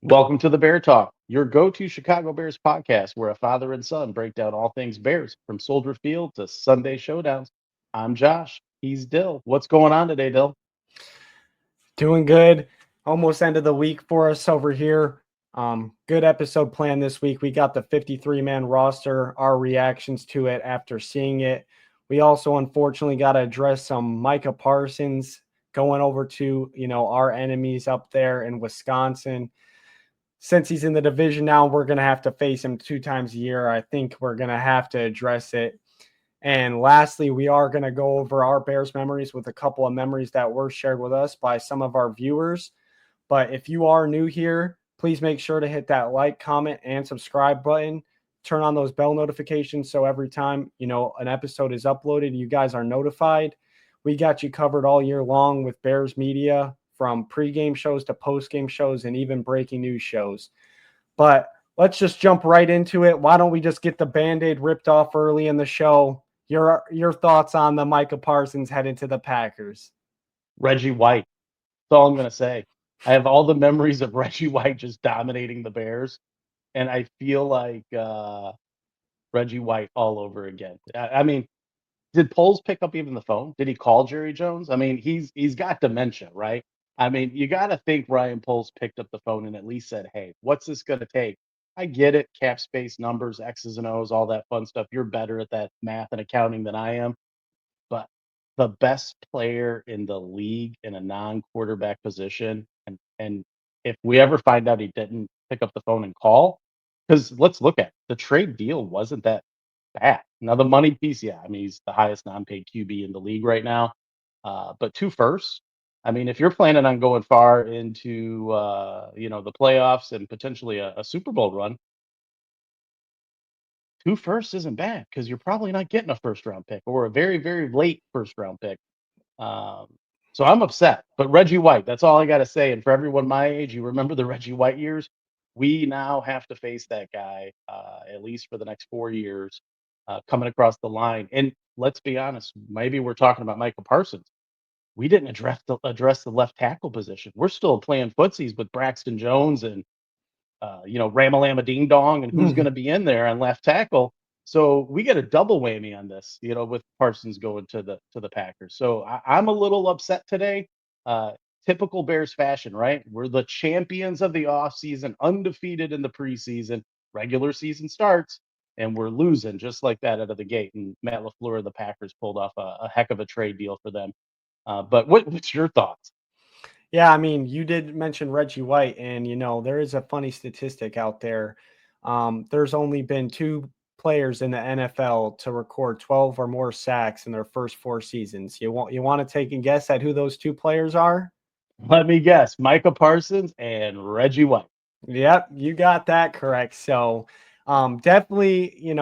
Welcome to the Bear Talk, your go-to Chicago Bears podcast, where a father and son break down all things Bears, from Soldier Field to Sunday showdowns. I'm Josh. He's Dill. What's going on today, Dill? Doing good. Almost end of the week for us over here. Good episode planned this week. We got the 53-man roster, our reactions to it after seeing it. We also unfortunately got to address some Micah Parsons going over to, our enemies up there in Wisconsin. Since he's in the division now, we're going to have to face him 2 times a year. I think we're going to have to address it. And lastly, we are going to go over our Bears memories with a couple of memories that were shared with us by some of our viewers. But if you are new here, please make sure to hit that like, comment, and subscribe button. Turn on those bell notifications so every time, an episode is uploaded, you guys are notified. We got you covered all year long with Bears media, from pregame shows to postgame shows and even breaking news shows. But let's just jump right into it. Why don't we just get the Band-Aid ripped off early in the show? Your thoughts on the Micah Parsons heading to the Packers? Reggie White. That's all I'm going to say. I have all the memories of Reggie White just dominating the Bears, and I feel like Reggie White all over again. I mean, did Poles pick up even the phone? Did he call Jerry Jones? I mean, he's got dementia, right? I mean, you got to think Ryan Poles picked up the phone and at least said, "Hey, what's this going to take?" I get it, cap space, numbers, X's and O's, all that fun stuff. You're better at that math and accounting than I am, but the best player in the league in a non-quarterback position, and if we ever find out he didn't pick up the phone and call, because let's look at it, the trade deal wasn't that bad. Now the money piece, yeah, I mean he's the highest non-paid QB in the league right now. But two firsts. I mean, if you're planning on going far into the playoffs and potentially a Super Bowl run, two firsts isn't bad because you're probably not getting a first round pick or a very, very late first round pick. Um, so I'm upset. But Reggie White, that's all I got to say. And for everyone my age, you remember the Reggie White years. We now have to face that guy at least for the next 4 years coming across the line. And let's be honest, maybe we're talking about Michael Parsons. We didn't address the left tackle position. We're still playing footsies with Braxton Jones and Ramalama Ding Dong and who's going to be in there on left tackle. So we get a double whammy on this, with Parsons going to the Packers. So I'm a little upset today. Uh, Typical Bears fashion, right? We're the champions of the offseason, undefeated in the preseason. Regular season starts, and we're losing just like that out of the gate. And Matt LaFleur and the Packers pulled off a heck of a trade deal for them. But what's your thoughts? Yeah, I mean, you did mention Reggie White, and there is a funny statistic out there. There's only been two players in the NFL to record 12 or more sacks in their first 4 seasons. You want to take a guess at who those two players are? Let me guess, Micah Parsons and Reggie White. Yep, you got that correct. So, definitely,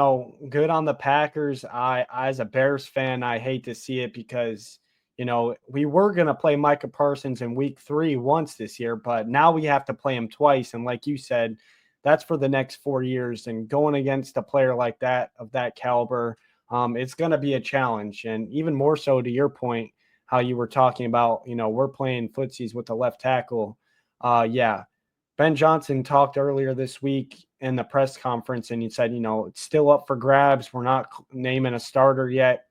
good on the Packers. As a Bears fan, I hate to see it because, we were going to play Micah Parsons in week 3 once this year, but now we have to play him twice. And like you said, that's for the next 4 years. And going against a player like that, of that caliber, it's going to be a challenge. And even more so to your point, how you were talking about, we're playing footsies with the left tackle. Yeah, Ben Johnson talked earlier this week in the press conference, and he said, it's still up for grabs. We're not naming a starter yet.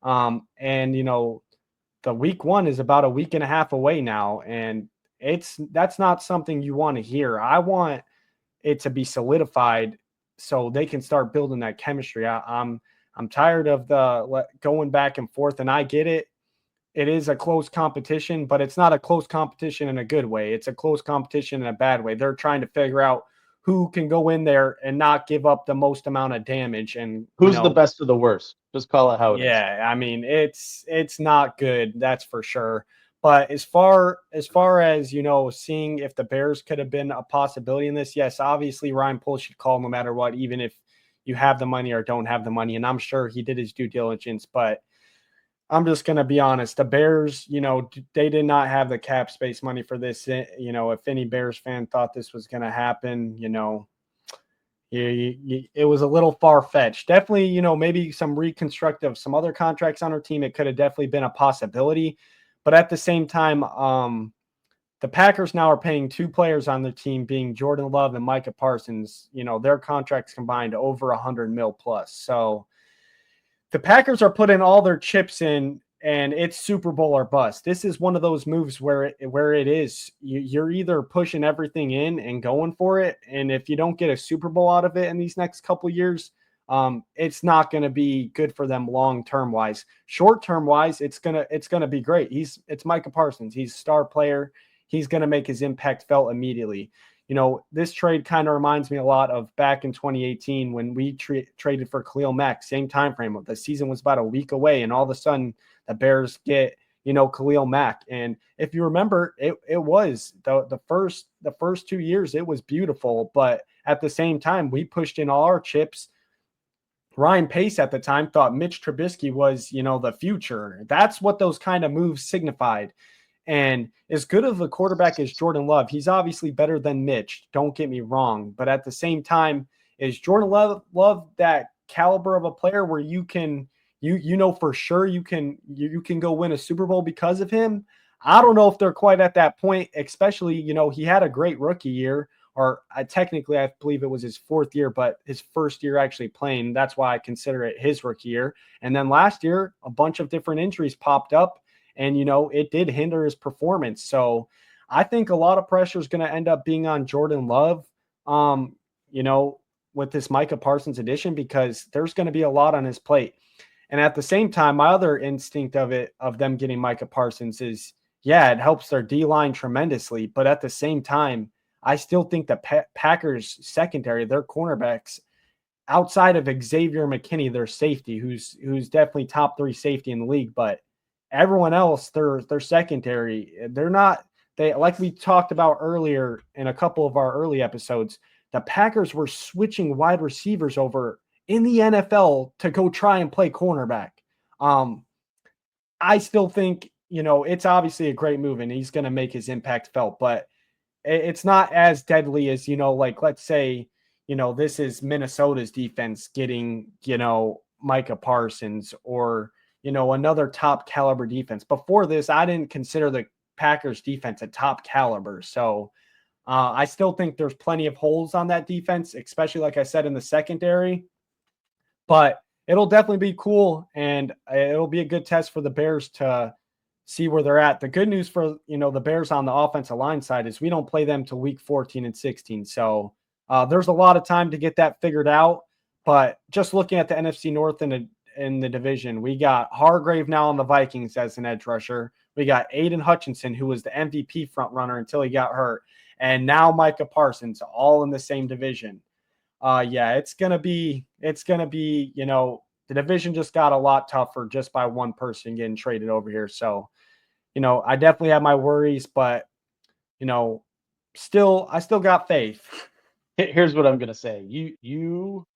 And, the week 1 is about a week and a half away now. And that's not something you want to hear. I want it to be solidified so they can start building that chemistry. I'm tired of the going back and forth, and I get it. It is a close competition, but it's not a close competition in a good way. It's a close competition in a bad way. They're trying to figure out who can go in there and not give up the most amount of damage. And, Who's the best of the worst? Just call it how it is. yeah, I mean, it's not good, that's for sure. But as far as, seeing if the Bears could have been a possibility in this, yes, obviously Ryan Poles should call no matter what, even if you have the money or don't have the money. And I'm sure he did his due diligence, but I'm just going to be honest. The Bears, they did not have the cap space money for this. If any Bears fan thought this was going to happen, it was a little far fetched. Definitely, maybe some reconstruct of some other contracts on our team. It could have definitely been a possibility. But at the same time, the Packers now are paying two players on their team, being Jordan Love and Micah Parsons. Their contracts combined over 100 mil plus. So the Packers are putting all their chips in, and it's Super Bowl or bust. This is one of those moves where it is you're either pushing everything in and going for it, and if you don't get a Super Bowl out of it in these next couple of years, it's not going to be good for them long term wise. Short term wise, it's gonna be great. It's Micah Parsons. He's a star player. He's gonna make his impact felt immediately. This trade kind of reminds me a lot of back in 2018 when we traded for Khalil Mack, same time frame. The season was about a week away, and all of a sudden the Bears get Khalil Mack. And if you remember, it was the first 2 years it was beautiful, but at the same time we pushed in all our chips. Ryan Pace at the time thought Mitch Trubisky was the future. That's what those kind of moves signified. And as good of a quarterback as Jordan Love, he's obviously better than Mitch. Don't get me wrong. But at the same time, is Jordan Love that caliber of a player where you can for sure you can go win a Super Bowl because of him? I don't know if they're quite at that point, especially, he had a great rookie year, or technically I believe it was his fourth year, but his first year actually playing. That's why I consider it his rookie year. And then last year, a bunch of different injuries popped up, and it did hinder his performance. So I think a lot of pressure is going to end up being on Jordan Love, um, you know, with this Micah Parsons addition, because there's going to be a lot on his plate. And at the same time, my other instinct of them getting Micah Parsons is, yeah, it helps their D line tremendously. But at the same time, I still think the Packers secondary, their cornerbacks, outside of Xavier McKinney, their safety, who's definitely top three safety in the league, but everyone else, their secondary, they're not. They, like we talked about earlier in a couple of our early episodes, the Packers were switching wide receivers over in the NFL to go try and play cornerback. Um, I still think it's obviously a great move, and he's going to make his impact felt, but it's not as deadly as, like, let's say, this is Minnesota's defense getting, Micah Parsons, or, another top caliber defense. Before this, I didn't consider the Packers defense a top caliber. So I still think there's plenty of holes on that defense, especially, like I said, in the secondary. But it'll definitely be cool, and it'll be a good test for the Bears to see where they're at. The good news for the Bears on the offensive line side is we don't play them till week 14 and 16. So there's a lot of time to get that figured out. But just looking at the NFC North in the division, we got Hargrave now on the Vikings as an edge rusher. We got Aiden Hutchinson, who was the MVP front runner until he got hurt, and now Micah Parsons, all in the same division. Yeah, it's gonna be, the division just got a lot tougher just by one person getting traded over here. So, I definitely have my worries, but you know, I still got faith. Here's what I'm gonna say. You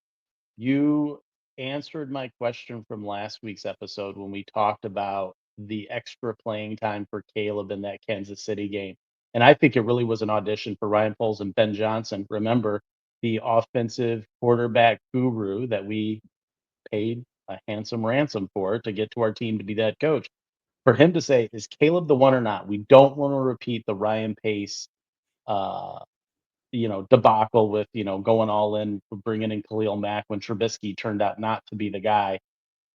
answered my question from last week's episode when we talked about the extra playing time for Caleb in that Kansas City game. And I think it really was an audition for Ryan Poles and Ben Johnson. Remember, the offensive quarterback guru that we paid a handsome ransom for to get to our team to be that coach. For him to say, is Caleb the one or not? We don't want to repeat the Ryan Pace uh, debacle with, going all in, bringing in Khalil Mack when Trubisky turned out not to be the guy.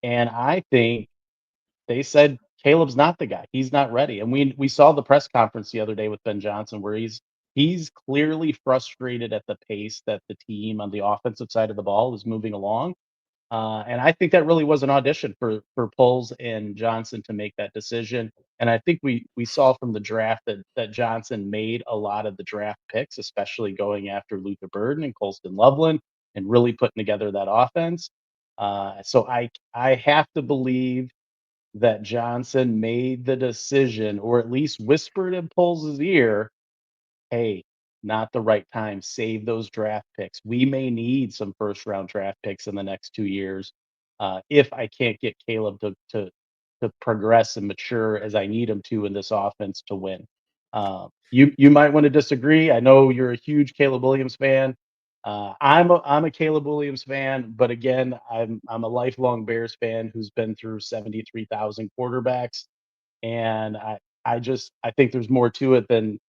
And I think they said Caleb's not the guy. He's not ready. And we saw the press conference the other day with Ben Johnson where he's clearly frustrated at the pace that the team on the offensive side of the ball is moving along. And I think that really was an audition for Poles and Johnson to make that decision. And I think we saw from the draft that Johnson made a lot of the draft picks, especially going after Luther Burden and Colston Loveland, and really putting together that offense. So I have to believe that Johnson made the decision, or at least whispered in Poles' ear, hey, not the right time. Save those draft picks. We may need some first round draft picks in the next 2 years if I can't get Caleb to progress and mature as I need him to in this offense to win. You might want to disagree. I know you're a huge Caleb Williams fan. I'm a Caleb Williams fan, but again, I'm a lifelong Bears fan who's been through 73,000 quarterbacks, and I think there's more to it than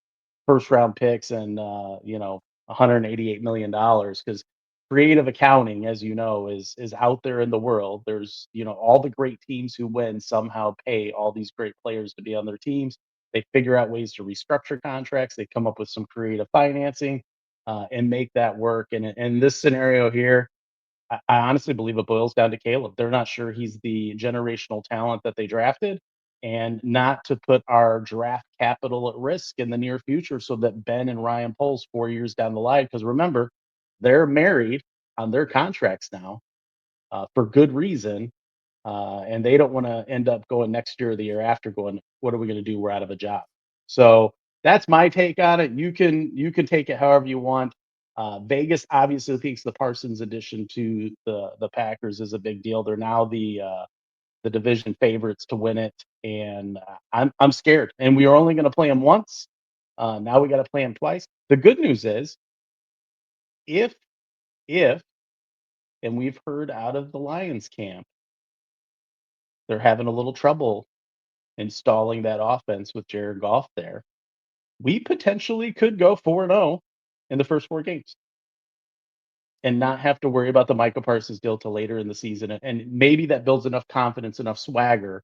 first round picks and $188 million because creative accounting, as you know, is out there in the world. There's all the great teams who win somehow pay all these great players to be on their teams. They figure out ways to restructure contracts. They come up with some creative financing and make that work. And in this scenario here, I honestly believe it boils down to Caleb. They're not sure he's the generational talent that they drafted, and not to put our draft capital at risk in the near future so that Ben and Ryan Poles 4 years down the line, because remember, they're married on their contracts now for good reason, and they don't want to end up going next year or the year after going, what are we going to do? We're out of a job. So that's my take on it. You can take it however you want. Vegas obviously thinks the Parsons addition to the Packers is a big deal. They're now the division favorites to win it, and I'm scared. And we are only going to play them once. Now we got to play them twice. The good news is, if and we've heard out of the Lions camp, they're having a little trouble installing that offense with Jared Goff there. We potentially could go 4-0 in the first 4 games and not have to worry about the Micah Parsons deal till later in the season. And maybe that builds enough confidence, enough swagger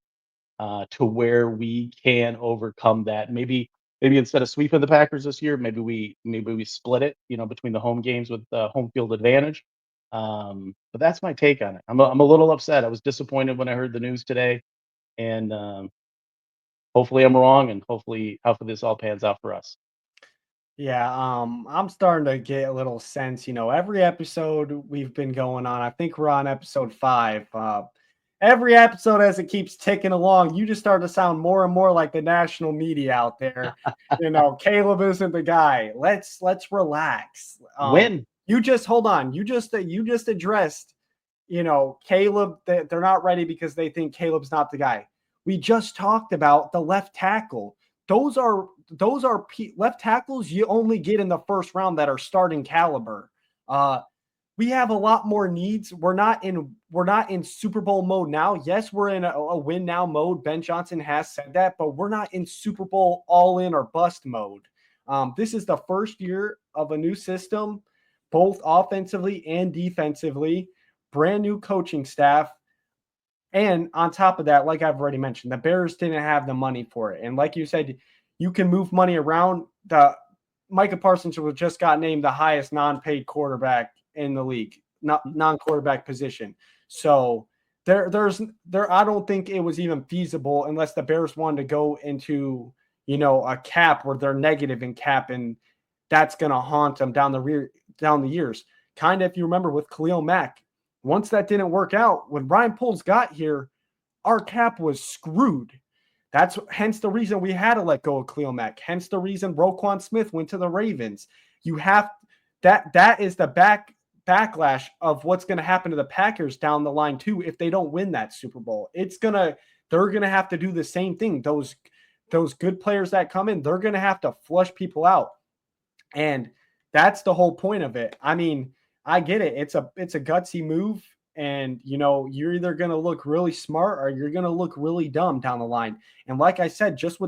to where we can overcome that. Maybe instead of sweeping the Packers this year, maybe we split it, between the home games with home field advantage. But that's my take on it. I'm a little upset. I was disappointed when I heard the news today, and hopefully I'm wrong, and hopefully this all pans out for us. Yeah, I'm starting to get a little sense, every episode we've been going on, I think we're on episode 5. Every episode as it keeps ticking along, you just start to sound more and more like the national media out there. Caleb isn't the guy. Let's relax. Win. You just hold on. You just addressed, Caleb, they're not ready because they think Caleb's not the guy. We just talked about the left tackle. Those are left tackles you only get in the first round that are starting caliber. We have a lot more needs. We're not in Super Bowl mode now. Yes, we're in a win now mode. Ben Johnson has said that, but we're not in Super Bowl all in or bust mode. This is the first year of a new system, both offensively and defensively. Brand new coaching staff. And on top of that, like I've already mentioned, the Bears didn't have the money for it. And like you said, you can move money around. The Micah Parsons just got named the highest non-paid quarterback in the league, not non-quarterback position. So I don't think it was even feasible unless the Bears wanted to go into, a cap where they're negative in cap, and that's going to haunt them down the years. Kind of, if you remember with Khalil Mack, once that didn't work out, when Ryan Poles got here, our cap was screwed. That's hence the reason we had to let go of Khalil Mack. Hence the reason Roquan Smith went to the Ravens. You have that is the backlash of what's going to happen to the Packers down the line too if they don't win that Super Bowl. They're going to have to do the same thing. Those good players that come in, they're going to have to flush people out. And that's the whole point of it. I mean, I get it. It's a gutsy move, and you're either going to look really smart or you're going to look really dumb down the line. And like I said, just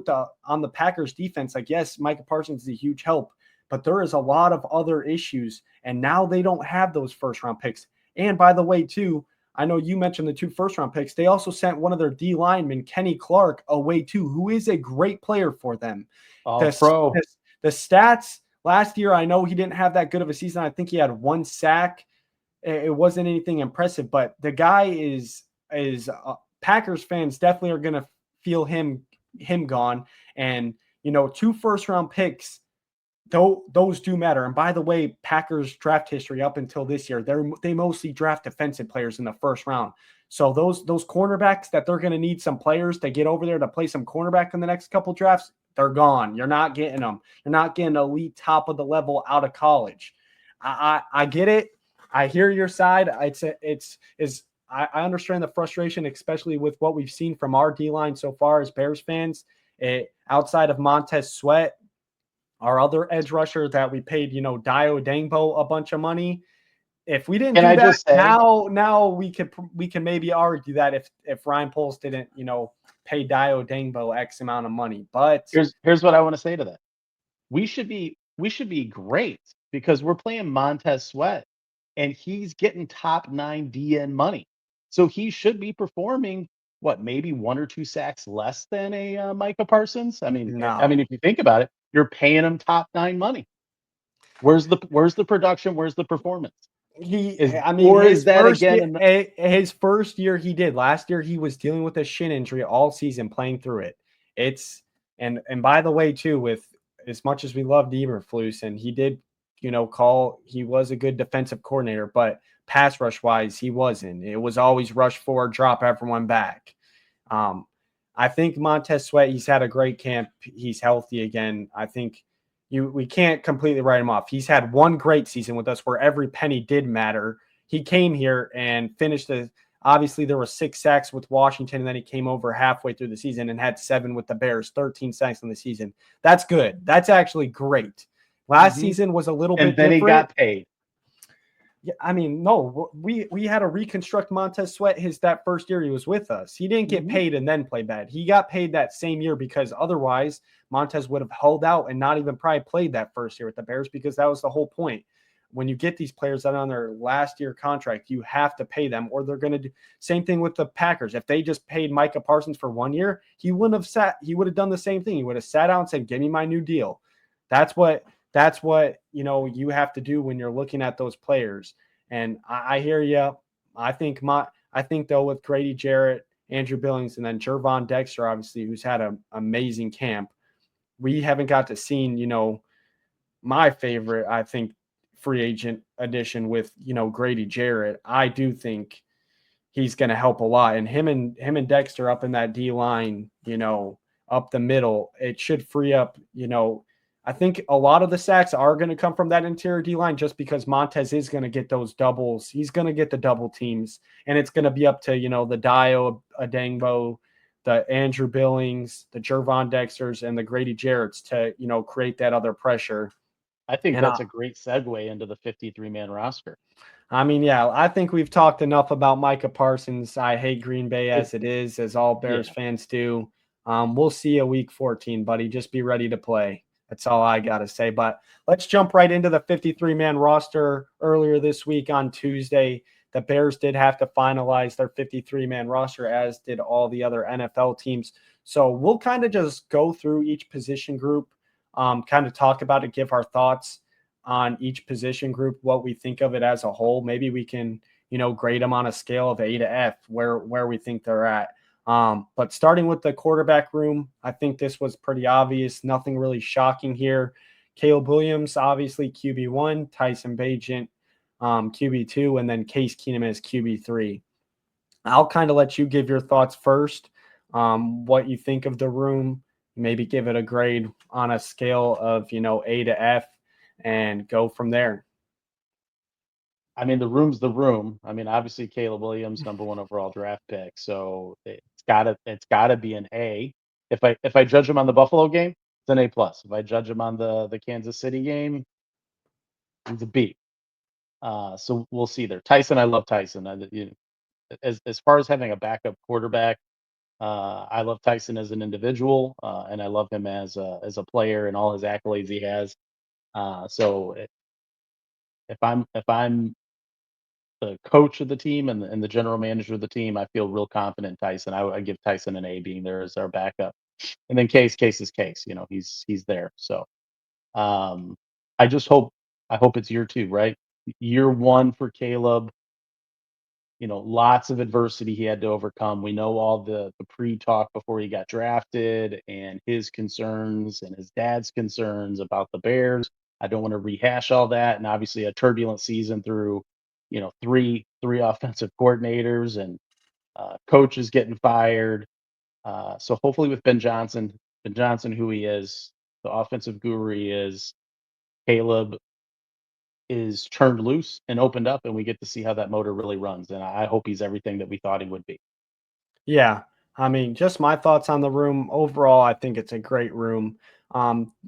on the Packers defense, like, yes, Micah Parsons is a huge help, but there is a lot of other issues, and now they don't have those first round picks. And by the way, too, I know you mentioned the 2 first round picks. They also sent one of their D linemen, Kenny Clark, away too, who is a great player for them. All pro. The stats last year, I know he didn't have that good of a season. I think he had 1 sack. It wasn't anything impressive, but the guy is Packers fans definitely are going to feel him gone. And 2 first round picks, those do matter. And by the way, Packers draft history up until this year, they mostly draft defensive players in the first round. So those cornerbacks that they're going to need some players to get over there to play some cornerback in the next couple drafts, they're gone. You're not getting them. You're not getting elite top of the level out of college. I get it. I hear your side. I understand the frustration, especially with what we've seen from our D-line so far as Bears fans. Outside of Montez Sweat, our other edge rusher that we paid, Dio Dangbo a bunch of money. If we didn't do that, now we can maybe argue that if Ryan Poles didn't, pay Dio Dangbo X amount of money. But here's what I want to say to that. we should be great because we're playing Montez Sweat and he's getting top 9 DN money. So he should be performing what, maybe 1 or 2 sacks less than a Micah Parsons. I mean, No. if you think about it, you're paying him top 9 money. Where's the production? Where's the performance? I mean, Is that again? his first year he did. Last year he was dealing with a shin injury all season, playing through it. It's and by the way, too, with as much as we loved Eberflus, and he did, he was a good defensive coordinator, but pass rush wise, he wasn't. It was always rush forward, drop everyone back. Um, I think Montez Sweat, he's had a great camp. He's healthy again. I think we can't completely write him off. He's had one great season with us where every penny did matter. He came here and finished obviously there were 6 sacks with Washington, and then he came over halfway through the season and had 7 with the Bears, 13 sacks in the season. That's good. That's actually great. Last season was a little And bit then different. he got paid. Yeah, I mean, no, we had to reconstruct Montez Sweat that first year he was with us. He didn't get paid and then play bad. He got paid that same year because otherwise Montez would have held out and not even probably played that first year with the Bears, because that was the whole point. When you get these players that are on their last year contract, you have to pay them or they're going to do same thing with the Packers. If they just paid Micah Parsons for 1 year, he would have done the same thing. He would have sat out and said, "Give me my new deal." That's what you have to do when you're looking at those players. And I hear you. I think though, with Grady Jarrett, Andrew Billings, and then Gervon Dexter, obviously, who's had an amazing camp, we haven't got to see, my favorite, I think, free agent addition with, Grady Jarrett. I do think he's going to help a lot. And him and Dexter up in that D line, up the middle, it should free up, I think a lot of the sacks are going to come from that interior D line just because Montez is going to get those doubles. He's going to get the double teams, and it's going to be up to, the Dio Adangbo, the Andrew Billings, the Gervon Dexters, and the Grady Jarretts to, create that other pressure. I think And that's a great segue into the 53-man roster. I mean, yeah, I think we've talked enough about Micah Parsons. I hate Green Bay as it is, as all Bears fans do. We'll see you week 14, buddy. Just be ready to play. That's all I got to say. But let's jump right into the 53-man roster. Earlier this week on Tuesday, the Bears did have to finalize their 53-man roster, as did all the other NFL teams. So we'll kind of just go through each position group, kind of talk about it, give our thoughts on each position group, what we think of it as a whole. Maybe we can, grade them on a scale of A to F, where we think they're at. But starting with the quarterback room, I think this was pretty obvious. Nothing really shocking here. Caleb Williams, obviously QB1, Tyson Bagent, QB2, and then Case Keenum as QB3. I'll kind of let you give your thoughts first, what you think of the room, maybe give it a grade on a scale of, A to F, and go from there. I mean, the room's the room. I mean, obviously Caleb Williams, number 1 overall draft pick, so it's gotta be an A. If I judge him on the Buffalo game, it's an A plus. If I judge him on the Kansas City game, it's a B. So we'll see there. Tyson, I love Tyson. As far as having a backup quarterback, I love Tyson as an individual, and I love him as a player and all his accolades he has. So if I'm the coach of the team and the general manager of the team, I feel real confident in Tyson. I give Tyson an A, being there as our backup. And then Case is Case. He's there. So um, I hope it's year 2, right? Year 1 for Caleb. Lots of adversity he had to overcome. We know all the pre-talk before he got drafted and his concerns and his dad's concerns about the Bears. I don't want to rehash all that. And obviously a turbulent season through, three offensive coordinators and coaches getting fired. So hopefully with Ben Johnson, who he is, the offensive guru he is, Caleb is turned loose and opened up, and we get to see how that motor really runs. And I hope he's everything that we thought he would be. Yeah. I mean, just my thoughts on the room. Overall, I think it's a great room.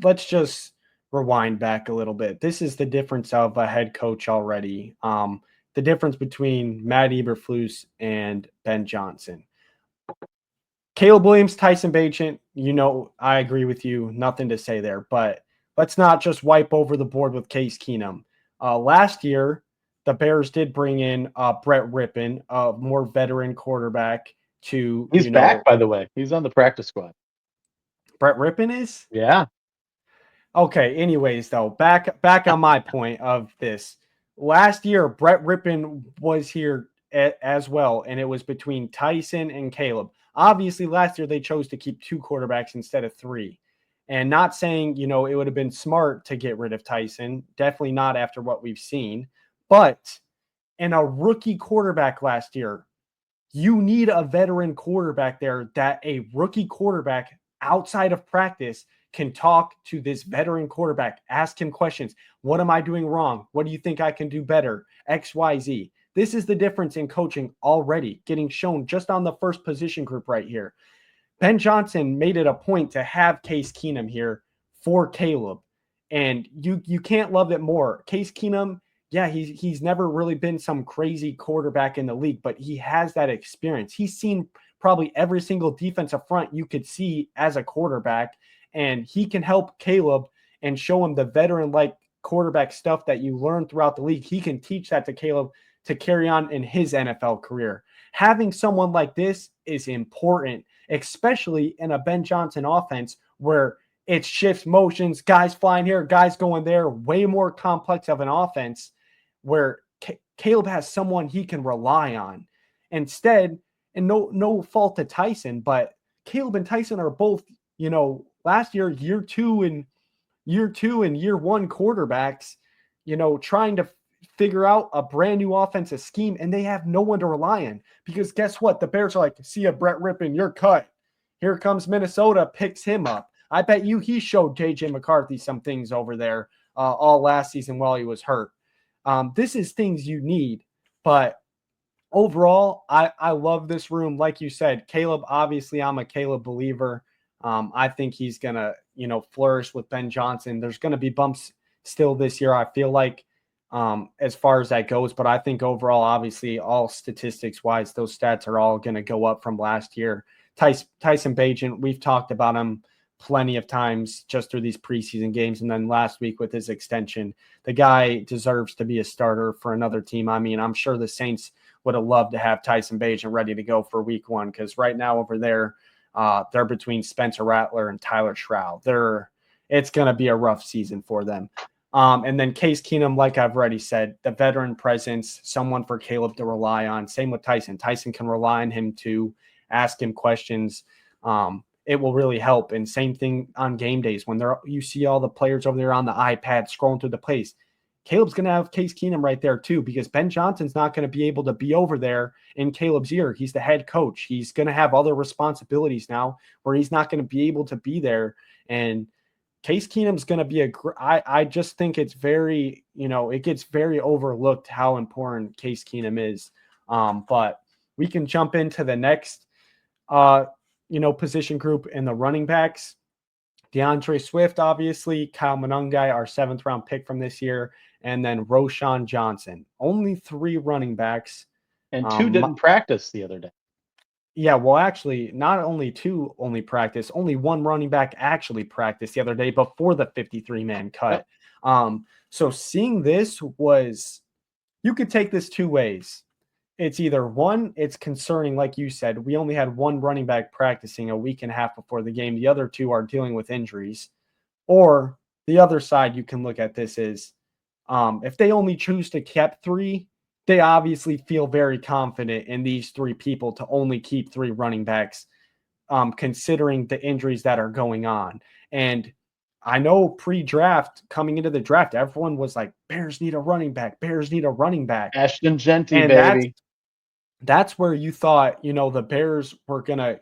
Let's just rewind back a little bit. This is the difference of a head coach already. The difference between Matt Eberflus and Ben Johnson. Caleb Williams, Tyson Bagent, I agree with you. Nothing to say there. But let's not just wipe over the board with Case Keenum. Last year, the Bears did bring in Brett Rippon, a more veteran quarterback, to, He's back, by the way. He's on the practice squad. Brett Rippon is? Yeah. Okay, anyways, though, back on my point of this. Last year, Brett Rippon was here as well, and it was between Tyson and Caleb. Obviously, last year they chose to keep 2 quarterbacks instead of 3. And not saying, it would have been smart to get rid of Tyson. Definitely not after what we've seen. But in a rookie quarterback last year, you need a veteran quarterback there, that a rookie quarterback outside of practice can talk to this veteran quarterback, ask him questions. What am I doing wrong? What do you think I can do better? XYZ. This is the difference in coaching already getting shown just on the first position group right here. Ben Johnson made it a point to have Case Keenum here for Caleb. And you can't love it more. Case Keenum, yeah, he's never really been some crazy quarterback in the league, but he has that experience. He's seen probably every single defensive front you could see as a quarterback, and he can help Caleb and show him the veteran-like quarterback stuff that you learn throughout the league. He can teach that to Caleb to carry on in his NFL career. Having someone like this is important, especially in a Ben Johnson offense where it's shifts, motions, guys flying here, guys going there, way more complex of an offense where Caleb has someone he can rely on. Instead, and no fault to Tyson, but Caleb and Tyson are both, last year, year two and year 1 quarterbacks, trying to figure out a brand new offensive scheme, and they have no one to rely on. Because guess what? The Bears are like, see ya, Brett Rippon, you're cut. Here comes Minnesota, picks him up. I bet you he showed J.J. McCarthy some things over there all last season while he was hurt. This is things you need. But overall, I love this room. Like you said, Caleb, obviously I'm a Caleb believer. I think he's going to, flourish with Ben Johnson. There's going to be bumps still this year, I feel like, as far as that goes. But I think overall, obviously, all statistics-wise, those stats are all going to go up from last year. Tyson Bagent, we've talked about him plenty of times just through these preseason games. And then last week with his extension, the guy deserves to be a starter for another team. I mean, I'm sure the Saints would have loved to have Tyson Bagent ready to go for week 1, because right now over there, they're between Spencer Rattler and Tyler Schroud. It's going to be a rough season for them. And then Case Keenum, like I've already said, the veteran presence, someone for Caleb to rely on. Same with Tyson. Tyson can rely on him to ask him questions. It will really help. And same thing on game days when you see all the players over there on the iPad scrolling through the plays. Caleb's going to have Case Keenum right there too, because Ben Johnson's not going to be able to be over there in Caleb's ear. He's the head coach. He's going to have other responsibilities now where he's not going to be able to be there. And Case Keenum's going to be I just think it's very, it gets very overlooked how important Case Keenum is. But we can jump into the next, position group in the running backs. DeAndre Swift, obviously, Kyle Monangai, our 7th round pick from this year, and then Roschon Johnson. Only 3 running backs. And 2 didn't practice the other day. Yeah, well, actually, not only 2 only practiced, only 1 running back actually practiced the other day before the 53-man cut. Yep. So seeing this you could take this 2 ways. It's either one, it's concerning, like you said, we only had 1 running back practicing a week and a half before the game. The other 2 are dealing with injuries. Or the other side you can look at this is if they only choose to keep 3, they obviously feel very confident in these 3 people to only keep 3 running backs, considering the injuries that are going on. And I know pre-draft, coming into the draft, everyone was like, Bears need a running back. Bears need a running back. Ashton Genty, and baby. That's where you thought, the Bears were going to,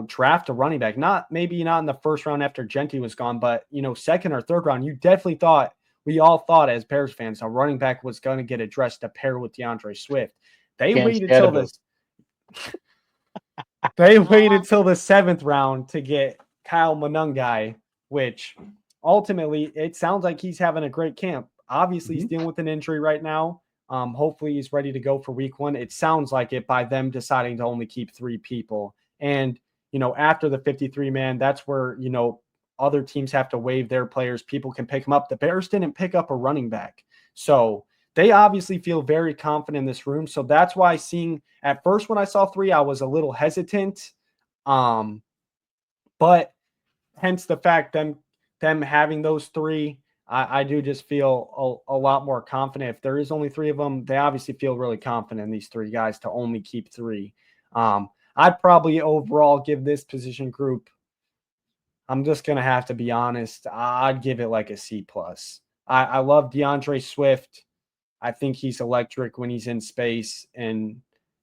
draft a running back. Maybe not in the first round after Genty was gone, but, second or third round, you definitely thought, we all thought as Bears fans, a running back was going to get addressed to pair with DeAndre Swift. They waited till the 7th round to get Kyle Monangai, which ultimately it sounds like he's having a great camp. Obviously, he's dealing with an injury right now. Hopefully he's ready to go for week 1. It sounds like it by them deciding to only keep 3 people. And, after the 53-man, that's where, other teams have to waive their players. People can pick them up. The Bears didn't pick up a running back. So they obviously feel very confident in this room. So that's why at first when I saw 3, I was a little hesitant. But hence the fact them having those 3, I do just feel a lot more confident. If there is only 3 of them, they obviously feel really confident in these 3 guys to only keep 3. I'd probably overall give this position group, I'm just going to have to be honest, I'd give it like a C plus. I love DeAndre Swift. I think he's electric when he's in space.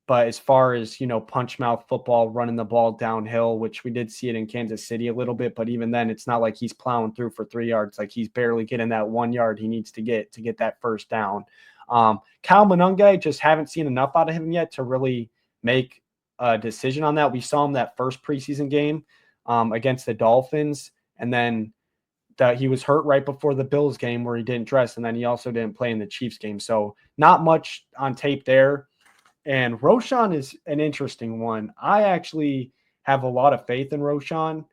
But as far as, punch mouth football, running the ball downhill, which we did see it in Kansas City a little bit, but even then it's not like he's plowing through for 3 yards. Like he's barely getting that 1 yard he needs to get that first down. Kyle Monunge, just haven't seen enough out of him yet to really make a decision on that. We saw him that first preseason game against the Dolphins, and then that he was hurt right before the Bills game where he didn't dress, and then he also didn't play in the Chiefs game. So not much on tape there. And Roschon is an interesting one. I actually have a lot of faith in Roschon.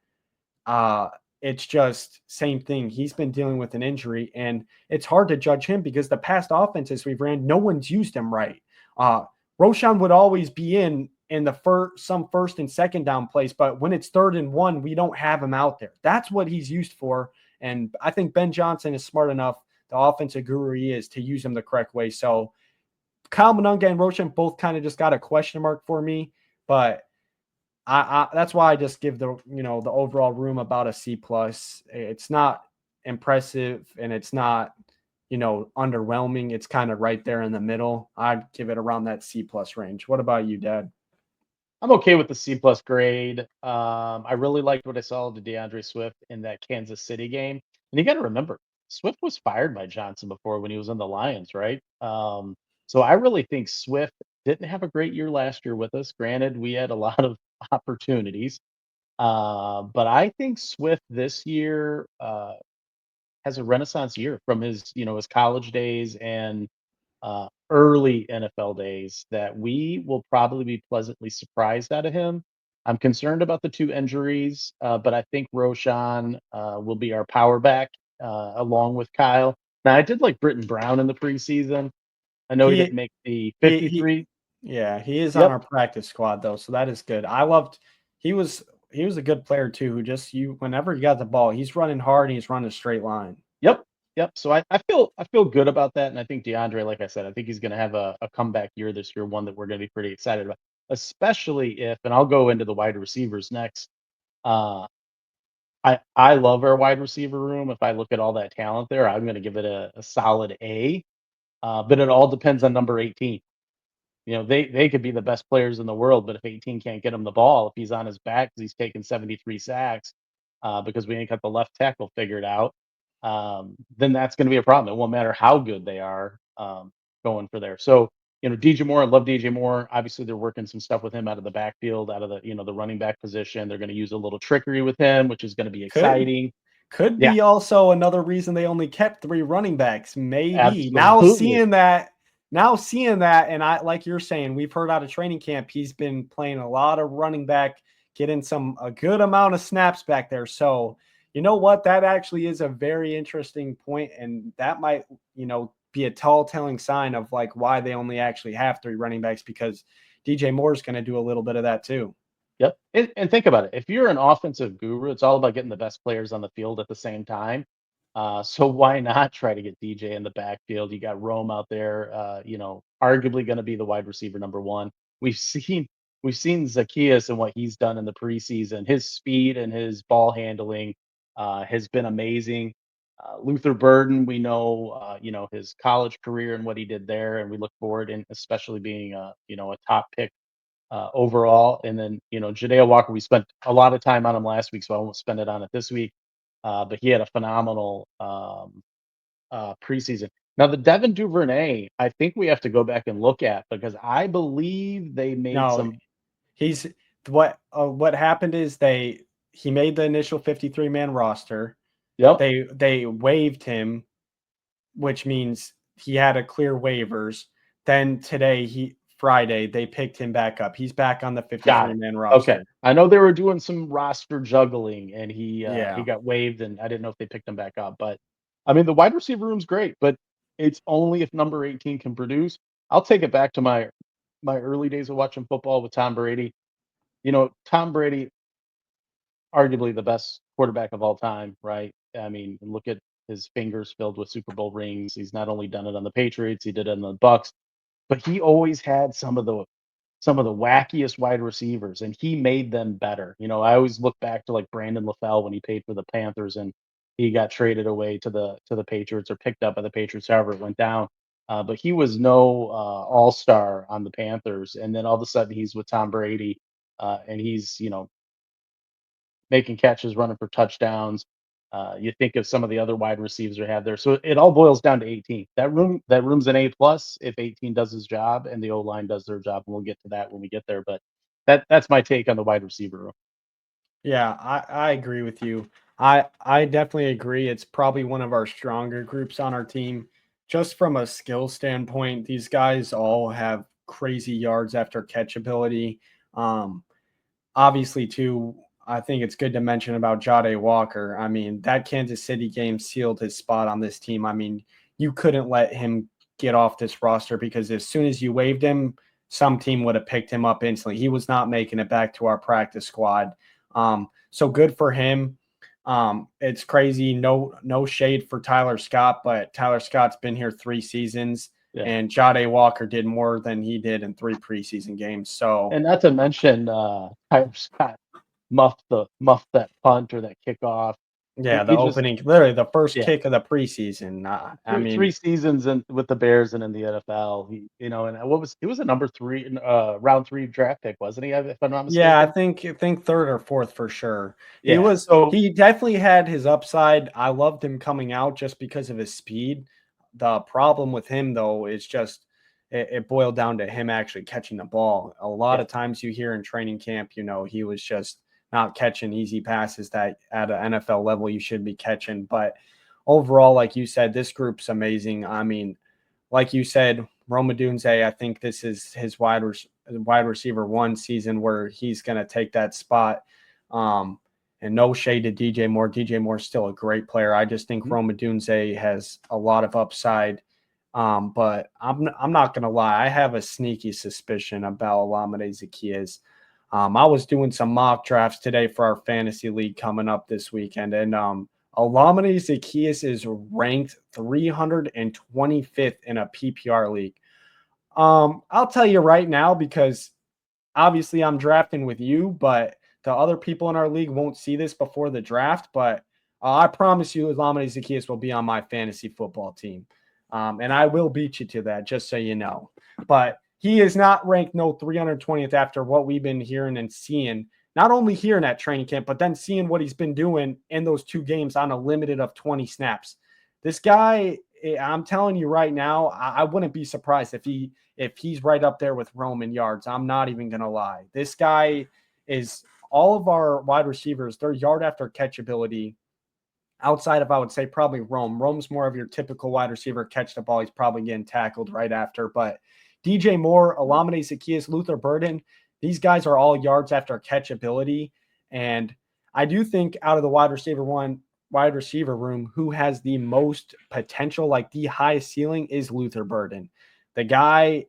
It's just same thing. He's been dealing with an injury, and it's hard to judge him because the past offenses we've ran, no one's used him right. Roschon would always be in the some first and second down plays, but when it's 3rd and 1, we don't have him out there. That's what he's used for. And I think Ben Johnson is smart enough, the offensive guru he is, to use him the correct way. So Kyle Monunga and Roschon both kind of just got a question mark for me, but I that's why I just give the overall room about a C plus. It's not impressive and it's not underwhelming. It's kind of right there in the middle. I'd give it around that C plus range. What about you, Dad? I'm okay with the C plus grade. I really liked what I saw to DeAndre Swift in that Kansas City game. And you got to remember, Swift was fired by Johnson before when he was in the Lions, right? So I really think Swift didn't have a great year last year with us. Granted, we had a lot of opportunities, but I think Swift this year has a renaissance year from his college days and early NFL days that we will probably be pleasantly surprised out of him. I'm concerned about the 2 injuries, but I think Roshan will be our power back along with Kyle. Now, I did like Britton Brown in the preseason. I know he didn't He make the he 53. Yeah, he is on Yep, our practice squad though, so that is good. He was a good player too, who just whenever he got the ball, he's running hard and he's running a straight line. yep, yep. So I feel good about that, and I think DeAndre, like I said, I think he's going to have a comeback year this year, one that we're going to be pretty excited about, especially if, and I'll go into the wide receivers next. Uh, I love our wide receiver room. If I look at all that talent there, I'm gonna give it a solid A, but it all depends on number 18. They could be the best players in the world, but if 18 can't get him the ball, if he's on his back 'cause he's taking 73 sacks, because we ain't got the left tackle figured out, then that's gonna be a problem. It won't matter how good they are, going for there. So, DJ Moore, I love DJ Moore. Obviously, they're working some stuff with him out of the backfield, out of the running back position. They're gonna use a little trickery with him, which is gonna be Could exciting. could Yeah, be also another reason they only kept 3 running backs. Maybe. absolutely. Now seeing that, and I like you're saying, we've heard out of training camp, he's been playing a lot of running back, getting a good amount of snaps back there. So, you know what? That actually is a very interesting point, and that might, be a tall telling sign of like why they only actually have 3 running backs, because DJ Moore is going to do a little bit of that too. Yep. And think about it. If you're an offensive guru, it's all about getting the best players on the field at the same time. So why not try to get DJ in the backfield? You got Rome out there, arguably going to be the wide receiver number 1. We've seen we've seen Zacchaeus and what he's done in the preseason. His speed and his ball handling has been amazing. Luther Burden, we know, his college career and what he did there, and we look forward, and especially being a top pick overall. And then, Jadea Walker, we spent a lot of time on him last week, so I won't spend it on it this week. But he had a phenomenal preseason. Now, the Devin Duvernay, I think we have to go back and look at because I believe they made No, some. he's what happened is he made the initial 53-man roster. Yep. They waived him, which means he had to clear waivers. Then today Friday, they picked him back up. He's back on the Got it. 53-man Okay. roster. I know they were doing some roster juggling, and he Yeah. got waived, and I didn't know if they picked him back up. But I mean, the wide receiver room's great, but it's only if number 18 can produce. I'll take it back to my early days of watching football with Tom Brady. Tom Brady, arguably the best quarterback of all time, right? I mean, look at his fingers filled with Super Bowl rings. He's not only done it on the Patriots, he did it on the Bucks, but he always had some of the wackiest wide receivers, and he made them better. I always look back to like Brandon LaFell when he paid for the Panthers and he got traded away to the Patriots or picked up by the Patriots, however it went down. But he was no all-star on the Panthers, and then all of a sudden he's with Tom Brady, and he's making catches, running for touchdowns. You think of some of the other wide receivers they have there. So it all boils down to 18. That room's an A plus if 18 does his job and the O line does their job, and we'll get to that when we get there. But that's my take on the wide receiver room. Yeah, I agree with you. I definitely agree. It's probably one of our stronger groups on our team. Just from a skill standpoint, these guys all have crazy yards after catch ability. Um, Obviously, too, I think it's good to mention about Jade Walker. I mean, that Kansas City game sealed his spot on this team. I mean, you couldn't let him get off this roster because as soon as you waived him, some team would have picked him up instantly. He was not making it back to our practice squad. So good for him. It's crazy. No shade for Tyler Scott, but Tyler Scott's been here 3 seasons, Yeah. and Jade Walker did more than he did in 3 preseason games. So And not to mention Tyler Scott muffed that punt or that kickoff. yeah, He the just opening, literally the first yeah. kick of the preseason. I Three mean, seasons with the Bears and in the NFL. And he was a number three, round three draft pick, wasn't he? If I'm not yeah, I mistaken. think third or fourth for sure. Yeah. So He definitely had his upside. I loved him coming out just because of his speed. The problem with him though is just it boiled down to him actually catching the ball. A lot yeah, of times you hear in training camp, he was just not catching easy passes that at an NFL level you should be catching. But overall, like you said, this group's amazing. I mean, like you said, Rome Odunze, I think this is his wide receiver one season where he's going to take that spot. And no shade to DJ Moore. DJ Moore's still a great player. I just think mhm, Rome Odunze has a lot of upside. But I'm not going to lie. I have a sneaky suspicion about Olamide Zaccheaus. I was doing some mock drafts today for our fantasy league coming up this weekend, and Olamide Zaccheaus is ranked 325th in a PPR league. I'll tell you right now because obviously I'm drafting with you, but the other people in our league won't see this before the draft. But I promise you, Olamide Zaccheaus will be on my fantasy football team. And I will beat you to that, just so you know. But he is not ranked no 320th after what we've been hearing and seeing, not only here in that training camp, but then seeing what he's been doing in those 2 games on a limited of 20 snaps. This guy, I'm telling you right now, I wouldn't be surprised if he's right up there with Roman yards. I'm not even going to lie. This guy is all of our wide receivers, their yard after catch ability outside of, I would say, probably Rome. Rome's more of your typical wide receiver, catch the ball. He's probably getting tackled right after. But DJ Moore, Olamide Zaccheaus, Luther Burden, these guys are all yards after catch ability. And I do think out of the wide receiver room, who has the most potential, like the highest ceiling, is Luther Burden. The guy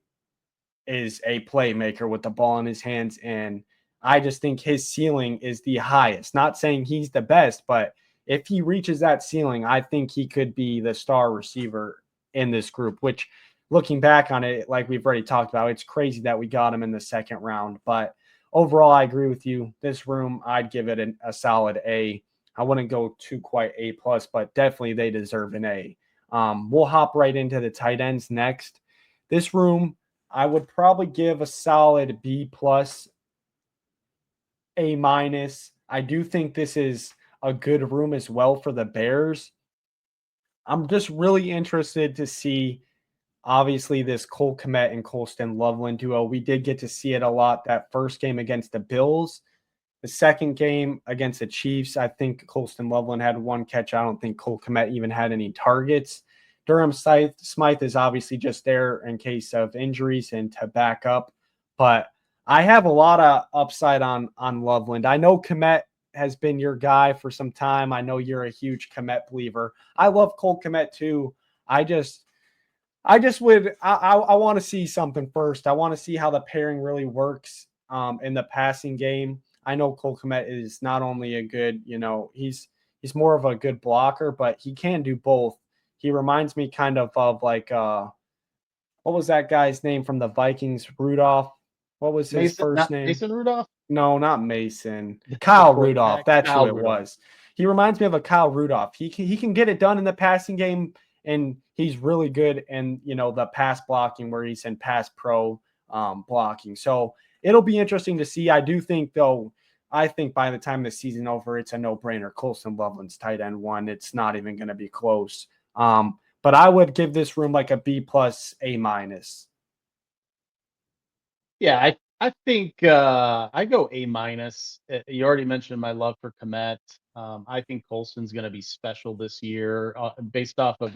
is a playmaker with the ball in his hands. And I just think his ceiling is the highest. Not saying he's the best, but if he reaches that ceiling, I think he could be the star receiver in this group, which looking back on it, like we've already talked about, it's crazy that we got him in the second round. But overall, I agree with you. This room, I'd give it a solid A. I wouldn't go to quite A plus, but definitely they deserve an A. We'll hop right into the tight ends next. This room, I would probably give a solid B plus, A minus. I do think this is a good room as well for the Bears. I'm just really interested to see, obviously, this Cole Kmet and Colston Loveland duo. We did get to see it a lot that first game against the Bills. The second game against the Chiefs, I think Colston Loveland had one catch. I don't think Cole Kmet even had any targets. Durham Smythe is obviously just there in case of injuries and to back up. But I have a lot of upside on Loveland. I know Kmet has been your guy for some time. I know you're a huge Kmet believer. I love Cole Kmet too. I want to see something first. I want to see how the pairing really works in the passing game. I know Cole Kmet is not only a good, he's more of a good blocker, but he can do both. He reminds me kind of like what was that guy's name from the Vikings? Rudolph. What was his Mason, first not name? Mason Rudolph, No, not Mason. the Kyle Rudolph. quarterback, That's who Kyle it Rudolph. was. He reminds me of a Kyle Rudolph. He can get it done in the passing game, and he's really good in the pass blocking where he's in pass pro blocking. So it'll be interesting to see. I do think though. I think by the time the season over, it's a no-brainer. Colston Loveland's tight end 1. It's not even going to be close. But I would give this room like a B plus, A minus. Yeah, I think I go A minus. You already mentioned my love for Komet. I think Colston's going to be special this year, based off of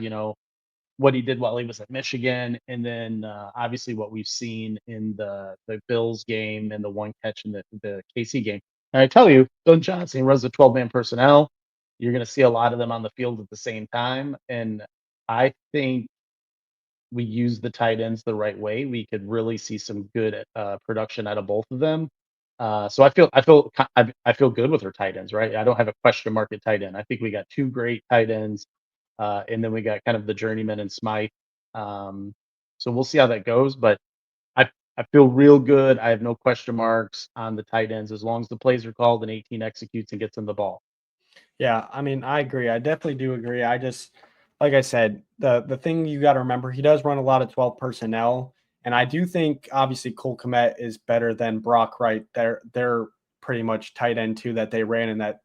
what he did while he was at Michigan, and then obviously what we've seen in the Bills game and the one catch in the KC game. And I tell you, Don Johnson runs the 12-man personnel. You're going to see a lot of them on the field at the same time, and I think we use the tight ends the right way, we could really see some good production out of both of them. So I feel good with our tight ends, right? I don't have a question mark at tight end. I think we got 2 great tight ends, and then we got kind of the journeyman and Smythe. So we'll see how that goes, but I I feel real good. I have no question marks on the tight ends as long as the plays are called and 18 executes and gets him the ball. Yeah, I mean, I agree. I definitely do agree. I just, like I said, the thing you got to remember, he does run a lot of 12 personnel, and I do think obviously Cole Kmet is better than Brock Wright. They're pretty much tight end too that they ran in that